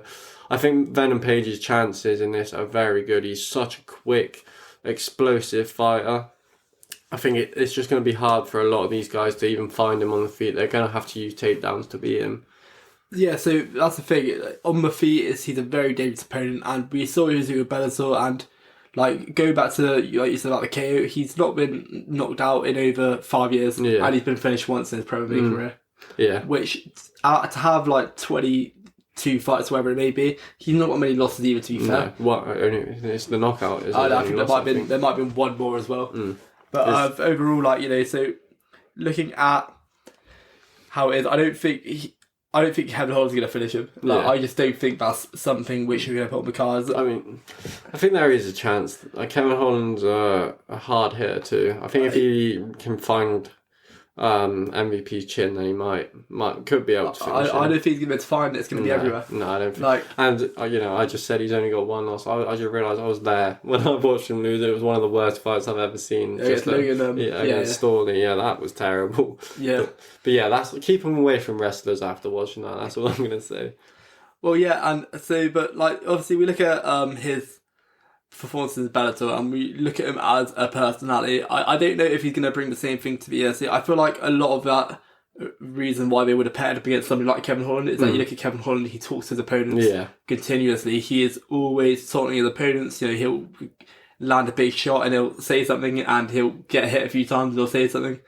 I think Venom Page's chances in this are very good. He's such a quick, explosive fighter. I think it's just going to be hard for a lot of these guys to even find him on the feet. They're going to have to use takedowns to beat him. Yeah, so that's the thing. On the feet, he's a very dangerous opponent, and we saw him with Bellator, and go back to like you said about the KO, he's not been knocked out in over 5 years, and he's been finished once in his pro MMA career. Yeah, which to have like 22 fights, whatever it may be, he's not got many losses either. To be fair, it's the knockout. I think there might have been one more as well. But overall, so looking at how it is, I don't think Kevin Holland's going to finish him. I just don't think that's something which we're going to put on the cards. I mean, I think there is a chance. Kevin Holland's a hard hitter too. I think if he can find MVP's chin, then he could be able to finish him. I don't think he's going to be able to find it. It's going to be everywhere. No, I don't think. And, I just said he's only got one loss. I just realised I was there when I watched him lose. It was one of the worst fights I've ever seen. Against Storley. Yeah, that was terrible. Yeah. But yeah, keep him away from wrestlers after watching that. That's all I'm going to say. Well, yeah, and so, but like, obviously, we look at his performances in Bellator, and we look at him as a personality. I don't know if he's going to bring the same thing to the UFC. I feel like a lot of that reason why they would have paired up against somebody like Kevin Holland is that you look at Kevin Holland, he talks to his opponents continuously. He is always taunting his opponents. You know, he'll land a big shot and he'll say something, and he'll get hit a few times and he'll say something.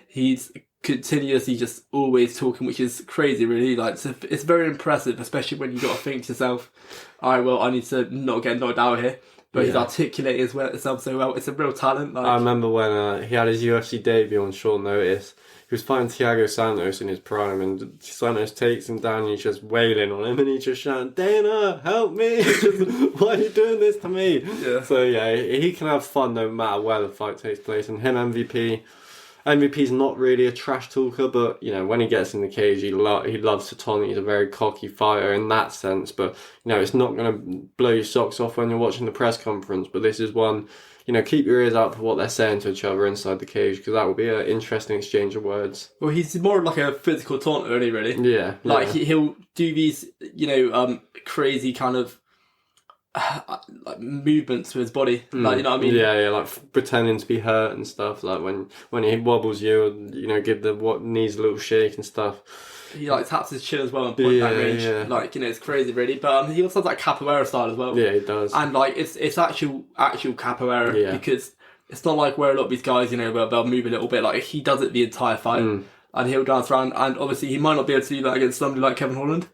He's continuously just always talking, which is crazy, really. Like, it's very impressive, especially when you got to think to yourself, all right, well, I need to not get knocked out here. But he's articulating himself so well. It's a real talent. Like, I remember when he had his UFC debut on short notice. He was fighting Thiago Santos in his prime, and Santos takes him down and he's just wailing on him, and he's just shouting, "Dana, help me! Why are you doing this to me?" Yeah. So yeah, he can have fun no matter where the fight takes place. And him, MVP's not really a trash talker, but you know, when he gets in the cage, he loves to taunt. He's a very cocky fighter in that sense, but you know, it's not going to blow your socks off when you're watching the press conference. But this is one, you know, keep your ears out for what they're saying to each other inside the cage, because that will be an interesting exchange of words. Well, he's more like a physical taunter, really. Yeah. Like he'll do these, you know, crazy kind of like movements with his body, like, you know what I mean? Yeah, like pretending to be hurt and stuff. Like when he wobbles you, or, you know, give the knees a little shake and stuff. He like taps his chin as well and point that range. Yeah. Like, you know, it's crazy, really. But he also has that capoeira style as well. Yeah, he does. And like it's actual capoeira, because it's not like where a lot of these guys, you know, they'll move a little bit. Like, he does it the entire fight, and he'll dance around. And obviously, he might not be able to do that against somebody like Kevin Holland,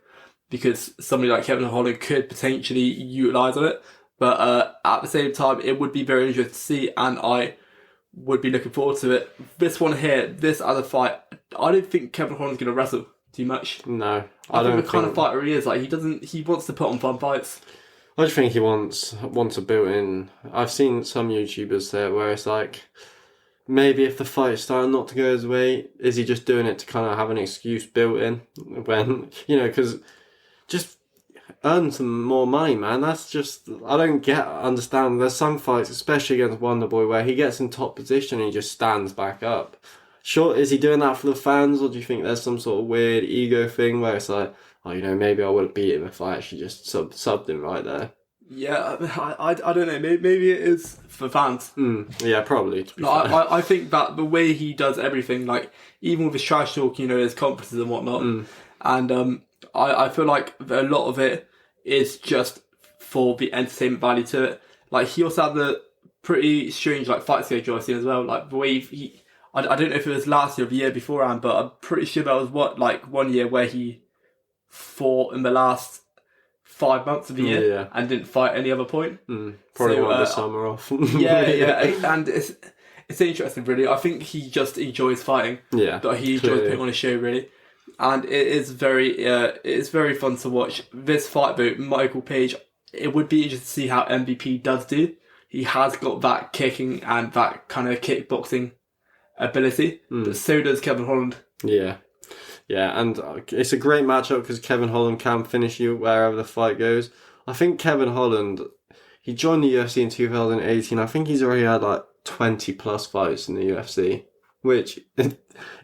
because somebody like Kevin Holland could potentially utilise on it. But at the same time, it would be very interesting to see, and I would be looking forward to it. This one here, this other fight, I don't think Kevin Holland's going to wrestle too much. No, I think the kind of fighter he is, like, he wants to put on fun fights. I just think he wants a built-in. I've seen some YouTubers say it where it's like, maybe if the fight's starting not to go his way, is he just doing it to kind of have an excuse built in? When, you know, because just earn some more money, man. That's just, I don't understand. There's some fights, especially against Wonderboy, where he gets in top position and he just stands back up. Sure, is he doing that for the fans, or do you think there's some sort of weird ego thing where it's like, oh, you know, maybe I would have beat him if I actually just subbed him right there? Yeah, I don't know. Maybe it is for fans. Yeah, probably. To be fair. I think that the way he does everything, like, even with his trash talk, you know, his conferences and whatnot, and I feel like a lot of it is just for the entertainment value to it. Like, he also had the pretty strange, like, fight schedule I've seen as well. Like, the way I don't know if it was last year or the year beforehand, but I'm pretty sure that was 1 year where he fought in the last 5 months of the year and didn't fight any other point. Probably wanted the summer off. yeah, and it's interesting, really. I think he just enjoys fighting. Yeah, but he enjoys putting on a show, really. And it is very fun to watch. This fight, though, Michael Page, it would be interesting to see how MVP does do. He has got that kicking and that kind of kickboxing ability, but so does Kevin Holland. Yeah, and it's a great matchup because Kevin Holland can finish you wherever the fight goes. I think Kevin Holland, he joined the UFC in 2018. I think he's already had like 20 plus fights in the UFC, which,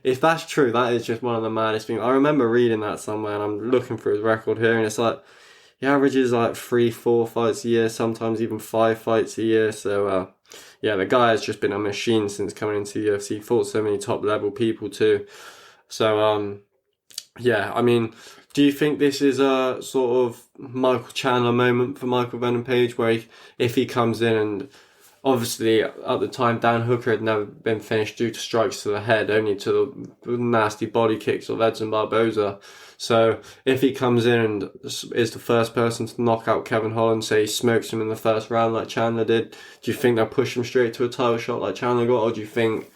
if that's true, that is just one of the maddest things. I remember reading that somewhere, and I'm looking for his record here, and it's like, he averages like 3-4 fights a year, sometimes even 5 fights a year. So, yeah, the guy has just been a machine since coming into the UFC. Fought so many top level people too. So, yeah, I mean, do you think this is a sort of Michael Chandler moment for Michael Venom Page, where if he comes in, and obviously at the time Dan Hooker had never been finished due to strikes to the head, only to the nasty body kicks of Edson Barboza. So if he comes in and is the first person to knock out Kevin Holland, say he smokes him in the first round like Chandler did, do you think they'll push him straight to a title shot like Chandler got, or do you think,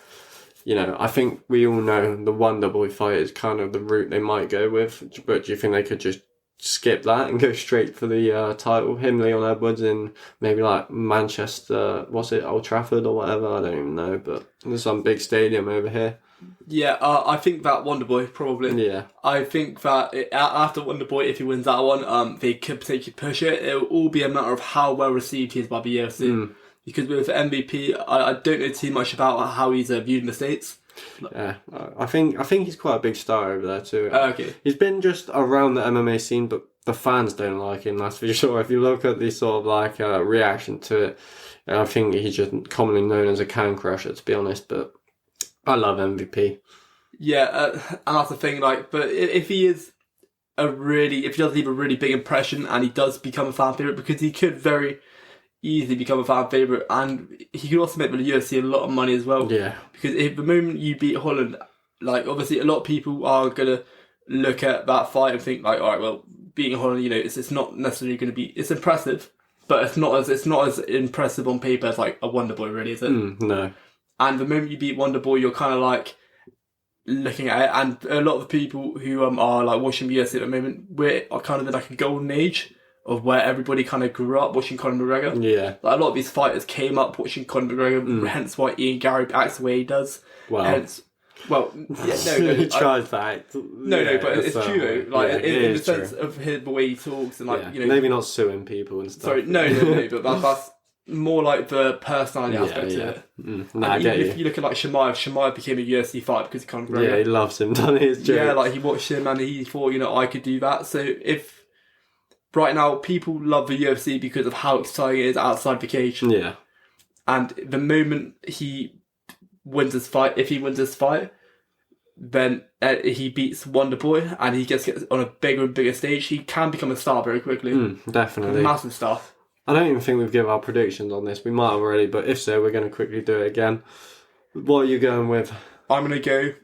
you know, I think we all know the Wonderboy fight is kind of the route they might go with, but do you think they could just skip that and go straight for the title, him, Leon Edwards, in maybe like Manchester, what's it, Old Trafford or whatever, I don't even know, but there's some big stadium over here. Yeah, I think that Wonderboy, probably. Yeah. I think that after Wonderboy, if he wins that one, they could potentially push it. It'll all be a matter of how well received he is by the UFC. Because with MVP, I don't know too much about how he's viewed in the States. Yeah, I think he's quite a big star over there too. Okay. He's been just around the MMA scene, but the fans don't like him, that's for sure. If you look at the sort of like reaction to it, I think he's just commonly known as a can crusher, to be honest. But I love MVP. Yeah, and that's the thing. Like, but if he is if he does leave a really big impression and he does become a fan favorite, because he could very easily become a fan favorite, and he could also make the UFC a lot of money as well. Yeah. Because if the moment you beat Holland, like obviously a lot of people are gonna look at that fight and think like, all right, well, beating Holland, you know, it's not necessarily going to be. It's impressive, but it's not as impressive on paper as like a Wonder Boy, really, is it? No. And the moment you beat Wonder Boy, you're kind of like looking at it, and a lot of the people who are like watching the UFC at the moment, we're kind of in like a golden age of where everybody kind of grew up watching Conor McGregor. Yeah. Like a lot of these fighters came up watching Conor McGregor, hence why Ian Gary acts the way he does. Wow. Hence, well, yeah, no, he tries that. No, but it's true though. Like in the sense true. of the way he talks and like you know, maybe not suing people and stuff. Sorry, no, but that's more like the personality aspect of it. I get even you. if you look at like Shemaev became a UFC fighter because of Conor McGregor. Yeah, he loves him, doesn't he? His jokes. Yeah, like he watched him and he thought, you know, I could do that. So if right now people love the UFC because of how exciting it is outside the cage. Yeah. And the moment he wins this fight, if he wins this fight, then he beats Wonder Boy and he gets on a bigger and bigger stage, he can become a star very quickly. Definitely. Massive star. I don't even think we've given our predictions on this. We might have already, but if so, we're going to quickly do it again. What are you going with? I'm gonna go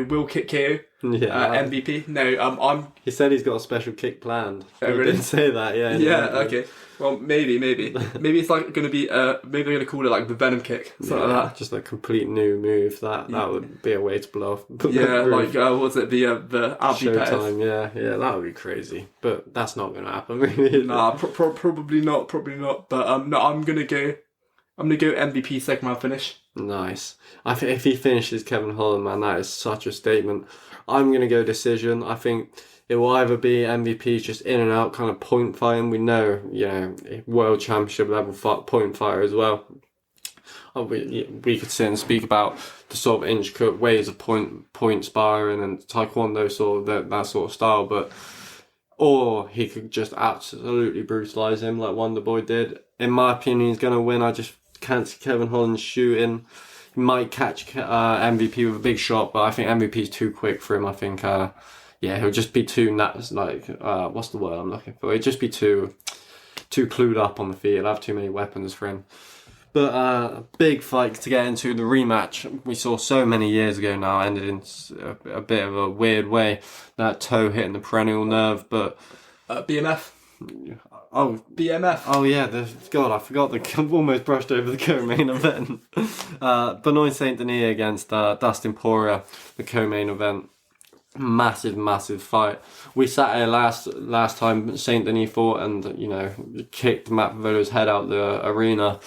Will Kick KO. Yeah. MVP. No, I'm. He said he's got a special kick planned. Oh, He really? didn't say that. Yeah. Yeah. Okay. Well, maybe it's like gonna be. Maybe they're gonna call it like the Venom Kick, something like that. Just a complete new move. That would be a way to blow off. Yeah, like what's it? The Alfie Pettis. Showtime. Yeah, that would be crazy. But that's not going to happen, really. Nah, probably not. But no, I'm gonna go MVP second round finish. Nice. I think if he finishes Kevin Holland, man, that is such a statement. I'm going to go decision. I think it will either be MVP just in and out kind of point fighting. We know, world championship level point fighter as well. We could sit and speak about the sort of intricate ways of point sparring and taekwondo sort of that sort of style, or he could just absolutely brutalise him like Wonder Boy did. In my opinion, he's going to win. I just can't see Kevin Holland shooting. He might catch MVP with a big shot, but I think MVP's too quick for him. I think, he'll just be too what's the word I'm looking for? He'd just be too clued up on the feet. He'll have too many weapons for him. But big fight to get into, the rematch we saw so many years ago now ended in a bit of a weird way. That toe hitting the perennial nerve, but BMF. Oh, BMF. Oh yeah, God, I forgot. I've almost brushed over the co-main event. Benoit Saint Denis against Dustin Poirier, the co-main event. Massive fight. We sat here last time Saint Denis fought and kicked Matt Pavolo's head out the arena.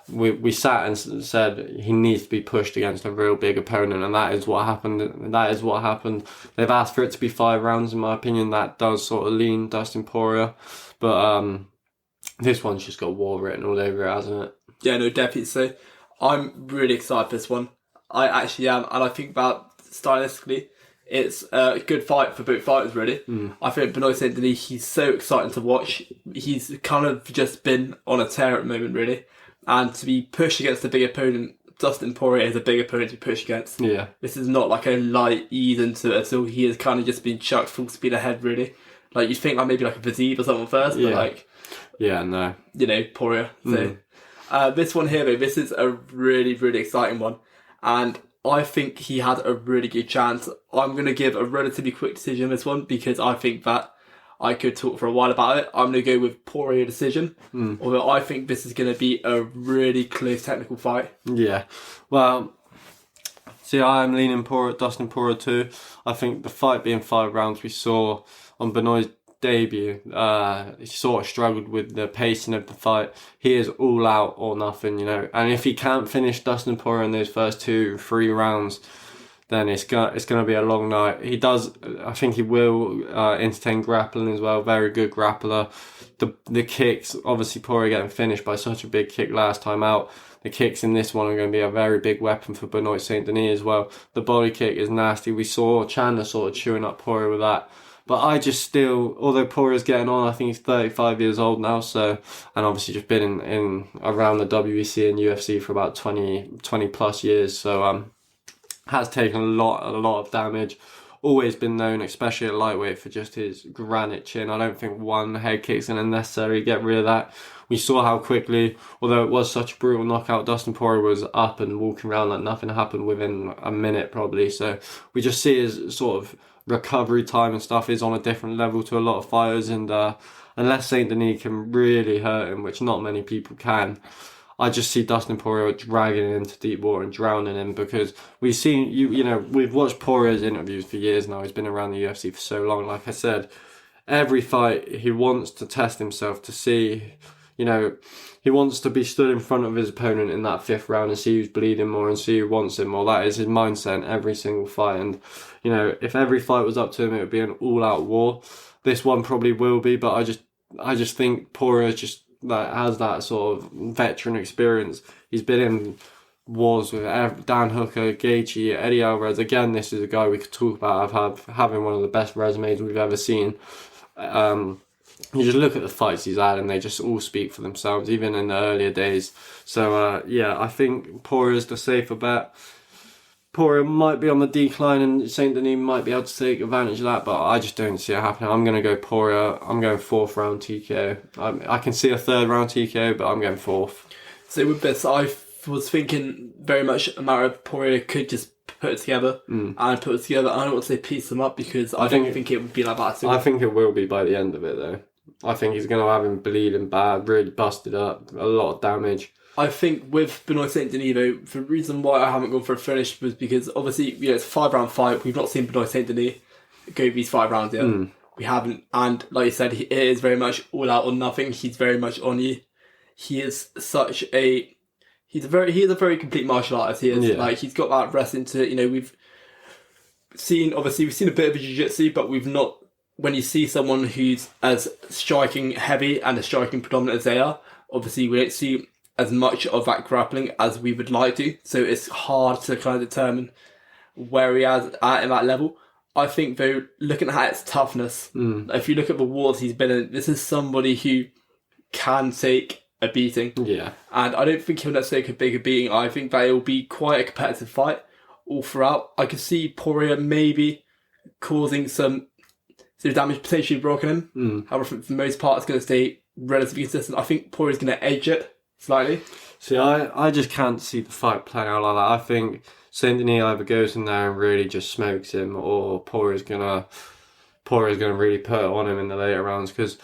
We sat and said he needs to be pushed against a real big opponent, and that is what happened. They've asked for it to be 5 rounds. In my opinion, that does sort of lean Dustin Poirier, but this one's just got war written all over it, hasn't it? Yeah, no, definitely. So I'm really excited for this one. I actually am, and I think about stylistically, it's a good fight for both fighters, really. I think Benoit Saint Denis, he's so exciting to watch. He's kind of just been on a tear at the moment, really. And to be pushed against a big opponent, Dustin Poirier is a big opponent to push against. Yeah. This is not like a light ease into it at all. He has kind of just been chucked full speed ahead, really. Like, you'd think like maybe like a Vazib or something first, but no. Poirier. So, this one here, though, this is a really, really exciting one. And I think he had a really good chance. I'm going to give a relatively quick decision on this one because I think that I could talk for a while about it. I'm going to go with Poirier decision, although I think this is going to be a really close technical fight. Yeah. Well, see, I'm leaning Dustin Poirier too. I think the fight being 5 rounds, we saw on Benoit's debut, he sort of struggled with the pacing of the fight. He is all out or nothing, and if he can't finish Dustin Poirier in those first 2-3 rounds, then it's gonna be a long night. I think he will entertain grappling as well. Very good grappler. The kicks, obviously Poirier getting finished by such a big kick last time out. The kicks in this one are going to be a very big weapon for Benoit Saint Denis as well. The body kick is nasty. We saw Chandler sort of chewing up Poirier with that. But I just still, although Poirier's getting on, I think he's 35 years old now, so, and obviously just been in around the WEC and UFC for about 20 plus years, so has taken a lot of damage. Always been known, especially at lightweight, for just his granite chin. I don't think one head kick's going to necessarily get rid of that. We saw how quickly, although it was such a brutal knockout, Dustin Poirier was up and walking around like nothing happened within a minute probably. So we just see his sort of recovery time and stuff is on a different level to a lot of fighters. And unless Saint Denis can really hurt him, which not many people can, I just see Dustin Poirier dragging him into deep water and drowning him, because we've seen, we've watched Poirier's interviews for years now. He's been around the UFC for so long. Like I said, every fight he wants to test himself to see, he wants to be stood in front of his opponent in that 5th round and see who's bleeding more and see who wants him more. That is his mindset in every single fight. And, if every fight was up to him, it would be an all-out war. This one probably will be, but I just think Poirier just has that sort of veteran experience. He's been in wars with Dan Hooker, Gaethje, Eddie Alvarez. Again, this is a guy we could talk about having one of the best resumes we've ever seen. You just look at the fights he's had and they just all speak for themselves, even in the earlier days. So, I think Poirier's the safer bet. Poirier might be on the decline and Saint Denis might be able to take advantage of that, but I just don't see it happening. I'm going to go Poirier. I'm going 4th round TKO. I can see a 3rd round TKO, but I'm going 4th. So with this, I was thinking very much Amara Poirier could just put it together and put it together. I don't want to say piece them up, because I don't think it would be like that. I think it will be by the end of it, though. I think he's going to have him bleeding bad, really busted up, a lot of damage. I think with Benoit Saint Denis, though, the reason why I haven't gone for a finish was because obviously, it's a 5-round fight. We've not seen Benoit Saint Denis go these 5 rounds yet. We haven't, and like you said, it is very much all out or nothing. He's very much on you. He is such a he is a very complete martial artist. He is he's got that wrestling to we've seen a bit of a jiu-jitsu, but we've not. When you see someone who's as striking heavy and as striking predominant as they are, obviously we don't see as much of that grappling as we would like to. So it's hard to kind of determine where he is at in that level. I think, though, looking at his toughness, if you look at the wars he's been in, this is somebody who can take a beating. Yeah. And I don't think he'll necessarily take a bigger beating. I think that it'll be quite a competitive fight all throughout. I could see Poirier maybe causing some damage, potentially broken him. However, for the most part, it's going to stay relatively consistent. I think Poirier's going to edge it slightly. See, I just can't see the fight playing out like that. I think Saint Denis either goes in there and really just smokes him, or Poirier's gonna really put it on him in the later rounds, because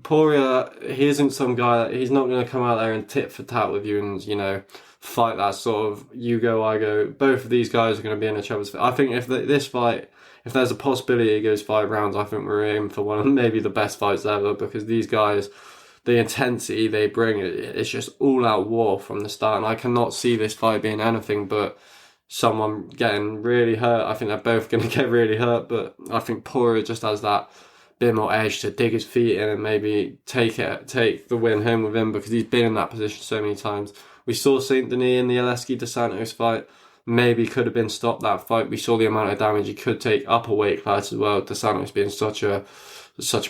Poirier, he isn't some guy he's not going to come out there and tit for tat with you and fight that sort of you go I go. Both of these guys are going to be in each other's. I think if this fight, if there's a possibility it goes 5 rounds, I think we're aiming for one of maybe the best fights ever, because these guys, the intensity they bring, it's just all out war from the start, and I cannot see this fight being anything but someone getting really hurt. I think they're both going to get really hurt, but I think Poirier just has that bit more edge to dig his feet in and maybe take the win home with him, because he's been in that position so many times. We saw Saint Denis in the Aleksei Dos Santos fight. Maybe could have been stopped that fight. We saw the amount of damage he could take up a weight class as well. Dos Santos being such a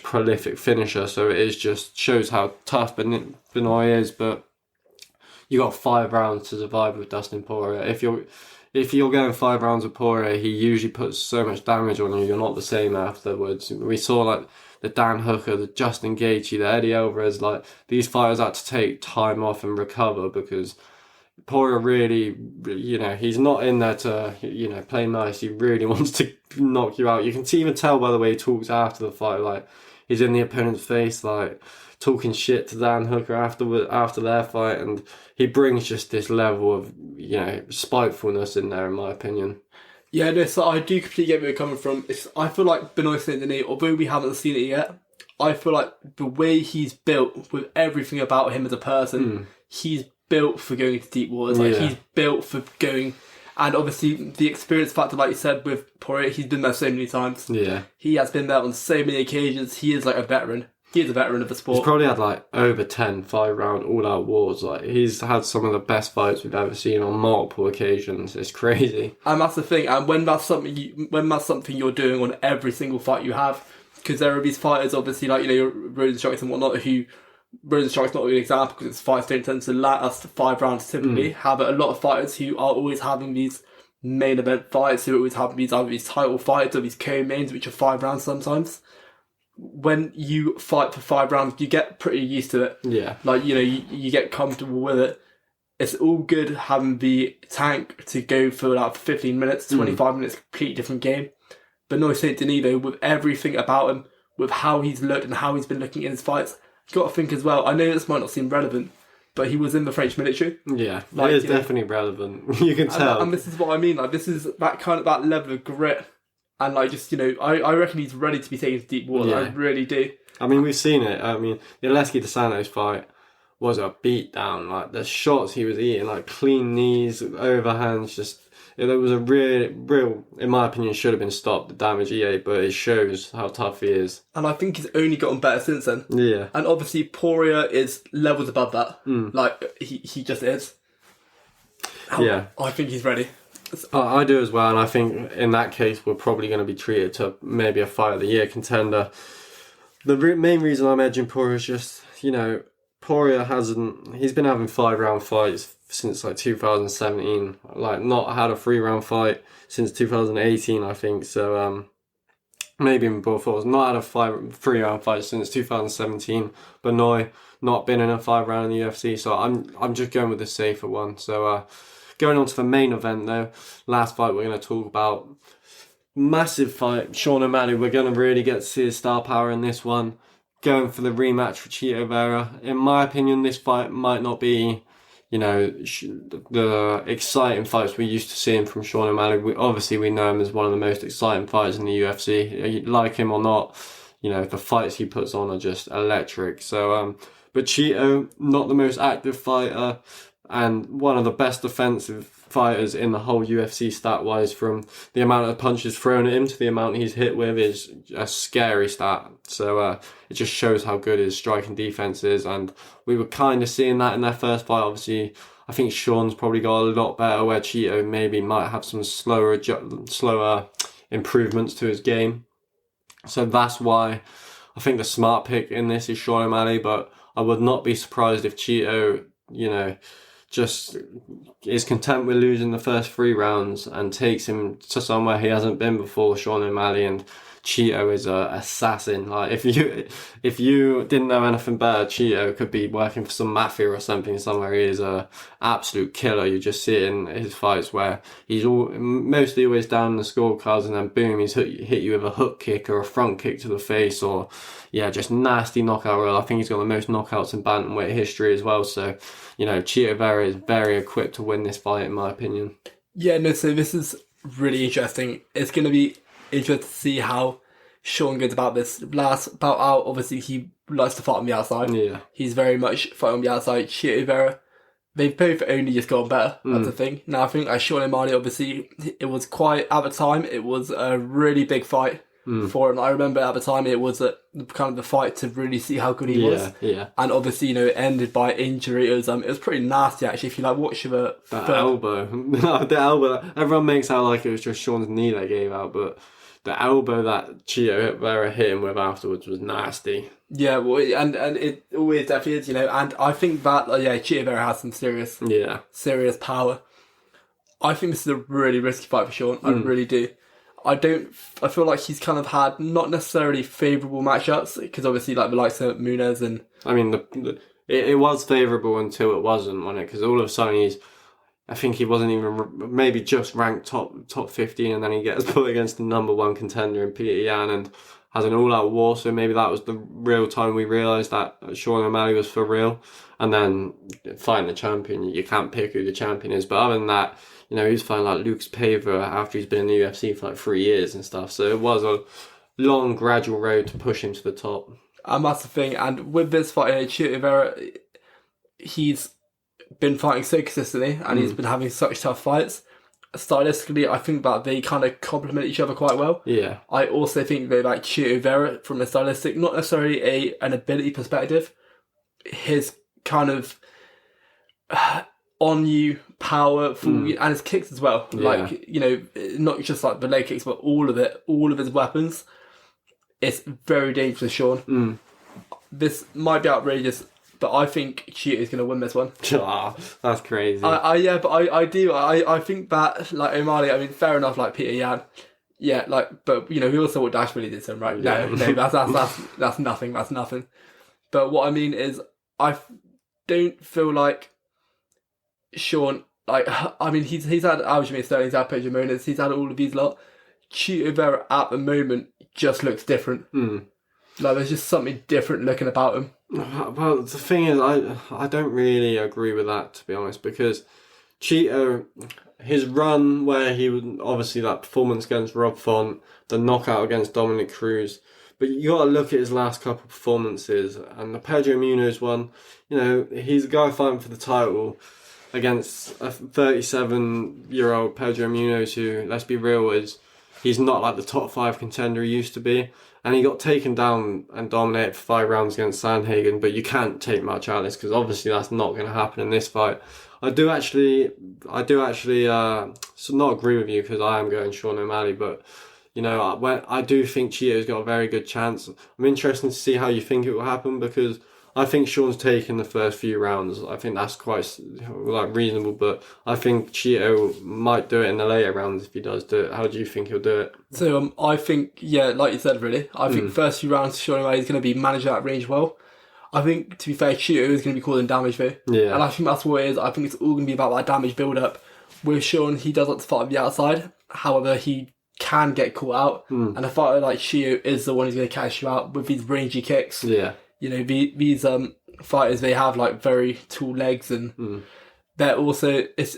prolific finisher, so it is just shows how tough Benoit is. But you got 5 rounds to survive with Dustin Poirier. If you're going 5 rounds with Poirier, he usually puts so much damage on you. You're not the same afterwards. We saw the Dan Hooker, the Justin Gaethje, the Eddie Alvarez. These fighters had to take time off and recover, because Poirier really, he's not in there to, play nice. He really wants to knock you out. You can even tell by the way he talks after the fight. He's in the opponent's face, talking shit to Dan Hooker after their fight, and he brings just this level of, spitefulness in there, in my opinion. Yeah, no, so I do completely get where you're coming from. I feel like Benoit Saint Denis, although we haven't seen it yet, I feel like the way he's built with everything about him as a person, he's built for going to deep waters. He's built for going, and obviously the experience factor, like you said, with Poirier, he's been there so many times. Yeah, he has been there on so many occasions. He is like a veteran. He's a veteran of the sport. He's probably had like over 10 5-round all-out wars. Like, he's had some of the best fights we've ever seen on multiple occasions. It's crazy. And that's the thing. And when that's something you're doing on every single fight you have, because there are these fighters, obviously, like, you know, your Rosenstrikes and whatnot, who Rosenstrike's not a good example because its fights don't tend to last 5 rounds typically. However, a lot of fighters who are always having these main event fights, who always have either these title fights or these co-mains, which are 5 rounds sometimes. When you fight for 5 rounds, you get pretty used to it. Yeah. Like, you know, you get comfortable with it. It's all good having the tank to go for like 15 minutes, 25 minutes, completely different game. But no, St. Denis, though, with everything about him, with how he's looked and how he's been looking in his fights, you've got to think as well, I know this might not seem relevant, but he was in the French military. Yeah, like, it is definitely relevant. You can tell. And this is what I mean. Like, this is that level of grit. And, like, just, you know, I reckon he's ready to be taken to deep water. Yeah. I really do. I mean, we've seen it. I mean, the Oleski dos Santos fight was a beatdown. Like, the shots he was eating, like, clean knees, overhands, just... There was a real, in my opinion, should have been stopped, the damage he ate, but it shows how tough he is. And I think he's only gotten better since then. Yeah. And obviously, Poirier is levels above that. Like, he just is. Yeah. I think he's ready. I do as well, and I think in that case we're probably going to be treated to maybe a Fight of the Year contender. The main reason I'm edging Poirier is just, you know, Poirier he's been having 5-round fights since like 2017, like not had a 3-round fight since 2018, I think, so maybe even before, not had a 3-round fight since 2017, but no, not been in a 5-round in the UFC, so I'm just going with the safer one. So going on to the main event though, last fight we're going to talk about, massive fight, Sean O'Malley. We're going to really get to see his star power in this one, going for the rematch for Chito Vera. In my opinion, this fight might not be, you know, the exciting fights we're used to seeing from Sean O'Malley. We know him as one of the most exciting fighters in the UFC. Like him or not, you know, the fights he puts on are just electric. So, but Chito, not the most active fighter, and one of the best defensive fighters in the whole UFC stat-wise. From the amount of punches thrown at him to the amount he's hit with is a scary stat. So it just shows how good his striking defense is, and we were kind of seeing that in their first fight. Obviously, I think Sean's probably got a lot better, where Chito maybe might have some slower improvements to his game. So that's why I think the smart pick in this is Sean O'Malley, but I would not be surprised if Chito, you know, just is content with losing the first 3 rounds and takes him to somewhere he hasn't been before, Sean O'Malley. And Chito is a assassin. Like, if you didn't know anything better, Chito could be working for some mafia or something somewhere. He is a absolute killer. You just see it in his fights where he's mostly always down in the scorecards, and then boom, he's hit you with a hook kick or a front kick to the face, or just nasty knockout roll. I think he's got the most knockouts in bantamweight history as well. So, you know, Chito Vera is very equipped to win this fight, in my opinion. Yeah, no, so this is really interesting. It's going to be interesting to see how Sean goes about this. Last bout out, obviously, he likes to fight on the outside. Yeah. He's very much fighting on the outside. Chito Vera, they've both only just gotten better. That's the thing. Now, I think Sean O'Malley, obviously, it was quite, at the time, it was a really big fight for him. I remember at the time it was kind of the fight to really see how good he was. Yeah. And obviously, you know, it ended by injury. It was pretty nasty, actually. If you like watch the elbow, the elbow. Everyone makes out like it was just Sean's knee that gave out, but the elbow that Chito Vera hit him with afterwards was nasty. Yeah, well, and it always definitely is, you know. And I think that Chito Vera has some serious power. I think this is a really risky fight for Sean. I really do. I feel like he's kind of had not necessarily favourable matchups, because obviously like the likes of Muniz and... I mean, it was favourable until it wasn't, wasn't it? Because all of a sudden I think he wasn't even maybe just ranked top 15, and then he gets put against the number 1 contender in Peter Yan and has an all-out war. So maybe that was the real time we realised that Sean O'Malley was for real. And then fighting the champion, you can't pick who the champion is. But other than that, you know, he was fighting like Lucas Paver after he's been in the UFC for like 3 years and stuff. So it was a long, gradual road to push him to the top. And that's the thing. And with this fight, Chito Vera, he's been fighting so consistently, and he's been having such tough fights. stylistically, I think that they kind of complement each other quite well. Yeah. I also think that like Chito Vera, from a stylistic, not necessarily an ability perspective, his kind of on you power, full and his kicks as well. Yeah. Like, you know, not just like the leg kicks, but all of it, all of his weapons. It's very dangerous, Sean. This might be outrageous, but I think Chito is going to win this one. That's crazy. Yeah, but I do. I think that, like, O'Malley, I mean, fair enough, like Peter Yan. Yeah, like, but, you know, we all saw what Dash really did to him, right? Yeah. No, that's nothing. That's nothing. But what I mean is, I don't feel like Sean, like, I mean, he's had Aljamain Sterling, he's had Pedro Monas, he's had all of these lot. Chito Vera at the moment just looks different. Like, there's just something different looking about him. Well, the thing is, I don't really agree with that, to be honest, because Chito, his run where he would, obviously that performance against Rob Font, the knockout against Dominic Cruz, but you got to look at his last couple of performances, and the Pedro Munoz one, you know, he's a guy fighting for the title against a 37-year-old Pedro Munoz who, let's be real, he's not like the top 5 contender he used to be. And he got taken down and dominated for 5 rounds against Sandhagen, but you can't take much out of this because obviously that's not going to happen in this fight. I do actually, so not agree with you because I am going Sean O'Malley, but you know, I do think Chito's got a very good chance. I'm interested to see how you think it will happen because I think Sean's taken the first few rounds. I think that's quite like reasonable, but I think Chito might do it in the later rounds if he does do it. How do you think he'll do it? So I think, yeah, like you said, really, I think first few rounds Sean O'Malley is going to be managing that range well. I think, to be fair, Chito is going to be causing damage though. Yeah. And I think that's what it is. I think it's all going to be about that damage build up. With Sean, he does like to fight on the outside. However, he can get caught out. And a fighter like Chito is the one who's going to catch you out with these rangy kicks. Yeah. You know, these fighters, they have like very tall legs and they're also, it's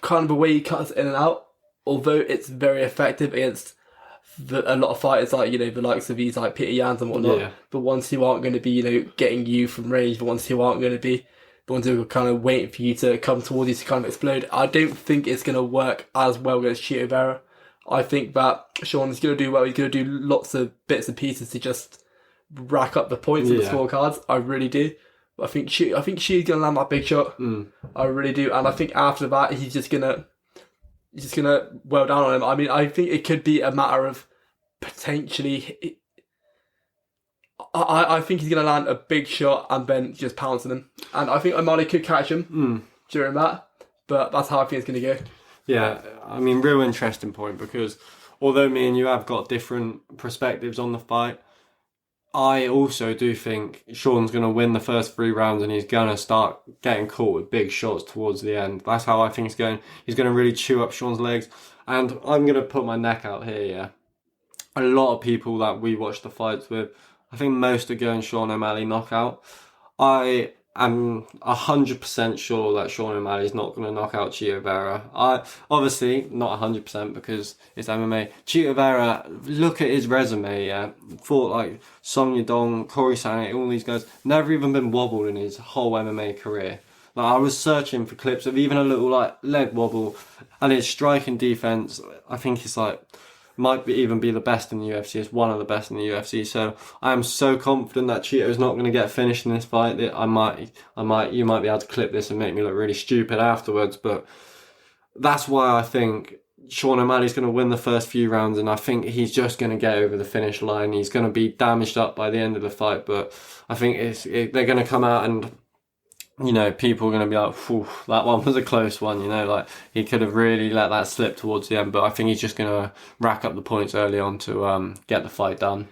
kind of a way he cuts in and out, although it's very effective against a lot of fighters like, you know, the likes of these like Peter Yans and whatnot, the ones who aren't going to be, you know, getting you from range, the ones who aren't going to be the ones who are kind of waiting for you to come towards you to kind of explode. I don't think it's going to work as well against Chito Vera. I think that Sean is going to do well. He's going to do lots of bits and pieces to just rack up the points in the scorecards. I really do. But I think she's going to land that big shot. I really do. And I think after that, he's just going to well down on him. I mean, I think it could be a matter of potentially... I think he's going to land a big shot and then just pounce on him. And I think O'Malley could catch him during that. But that's how I think it's going to go. Yeah, I mean, real interesting point, because although me and you have got different perspectives on the fight, I also do think Sean's going to win the first 3 rounds and he's going to start getting caught with big shots towards the end. That's how I think it's going. He's going to really chew up Sean's legs. And I'm going to put my neck out here, yeah. A lot of people that we watch the fights with, I think most are going Sean O'Malley knockout. I am 100% sure that Sean O'Malley is not going to knock out Chito Vera. Obviously, not 100% because it's MMA. Chito Vera, look at his resume, yeah. Fought like Song Yadong, Corey Sang, all these guys. Never even been wobbled in his whole MMA career. Like, I was searching for clips of even a little like leg wobble, and his striking defense, I think it's like, might even be the best in the UFC. It's one of the best in the UFC. So I am so confident that Chito's not going to get finished in this fight. That you might be able to clip this and make me look really stupid afterwards. But that's why I think Sean O'Malley's going to win the first few rounds, and I think he's just going to get over the finish line. He's going to be damaged up by the end of the fight, but I think they're going to come out and, you know, people are going to be like, "Phew, that one was a close one," you know, like he could have really let that slip towards the end, but I think he's just going to rack up the points early on to get the fight done.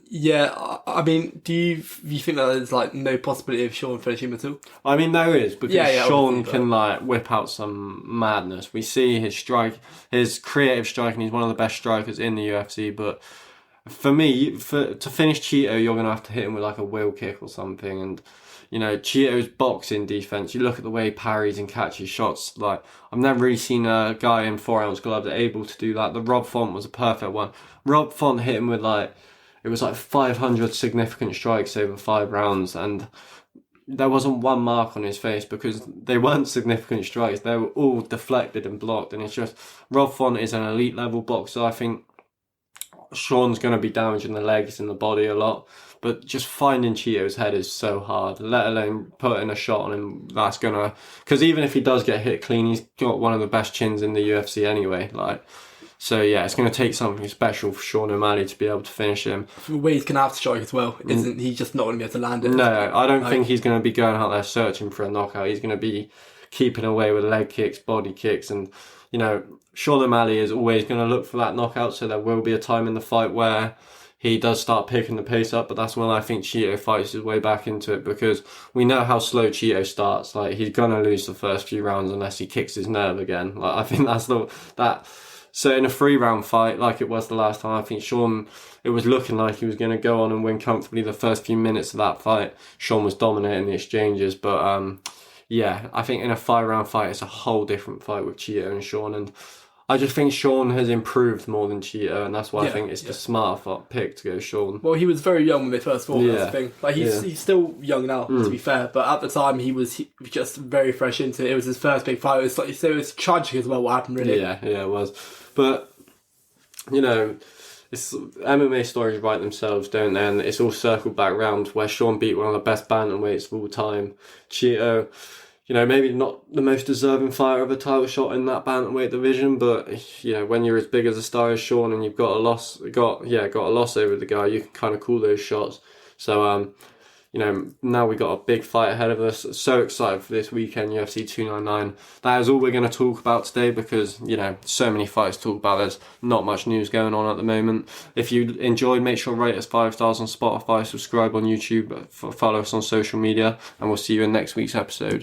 Yeah, I mean, do you think that there's like no possibility of Sean finishing him at all? I mean, there is, because Sean can but... like whip out some madness. We see his creative striking. He's one of the best strikers in the UFC, but for me, to finish Chito, you're going to have to hit him with like a wheel kick or something. And you know, Chito's boxing defense, you look at the way he parries and catches shots, like, I've never really seen a guy in 4-ounce gloves able to do that. The Rob Font was a perfect one. Rob Font hit him with like, it was like 500 significant strikes over 5 rounds, and there wasn't one mark on his face because they weren't significant strikes. They were all deflected and blocked. And it's just, Rob Font is an elite level boxer. I think Sean's going to be damaging the legs and the body a lot. But just finding Cheeto's head is so hard, let alone putting a shot on him. That's going to... Because even if he does get hit clean, he's got one of the best chins in the UFC anyway. So yeah, it's going to take something special for Sean O'Malley to be able to finish him. The way he's going to have to strike as well, isn't he just not going to be able to land it? No, I don't think he's going to be going out there searching for a knockout. He's going to be keeping away with leg kicks, body kicks, and, you know, Sean O'Malley is always going to look for that knockout, so there will be a time in the fight where he does start picking the pace up, but that's when I think Cheeto fights his way back into it, because we know how slow Cheeto starts. Like, he's going to lose the first few rounds unless he kicks his nerve again. Like, I think that's that. So in a 3-round fight, like it was the last time, I think Sean, it was looking like he was going to go on and win comfortably the first few minutes of that fight. Sean was dominating the exchanges, but yeah, I think in a 5-round fight, it's a whole different fight with Cheeto and Sean, and I just think Sean has improved more than Cheeto, and that's why I think it's the smarter pick to go Sean. Well, he was very young when they first fought. That's the thing. Like he's still young now, to be fair. But at the time, he was just very fresh into it. It was his first big fight. It was like you say, it was tragic as well. What happened, really? Yeah, it was. But you know, it's MMA stories write themselves, don't they? And it's all circled back round where Sean beat one of the best bantamweights of all time, Cheeto. You know, maybe not the most deserving fighter of a title shot in that bantamweight division, but you know, when you're as big as a star as Sean and you've got a loss over the guy, you can kind of call those shots. So, you know, now we got a big fight ahead of us. So excited for this weekend, UFC 299. That is all we're going to talk about today because, you know, so many fights to talk about. There's not much news going on at the moment. If you enjoyed, make sure to rate us 5 stars on Spotify, subscribe on YouTube, follow us on social media, and we'll see you in next week's episode.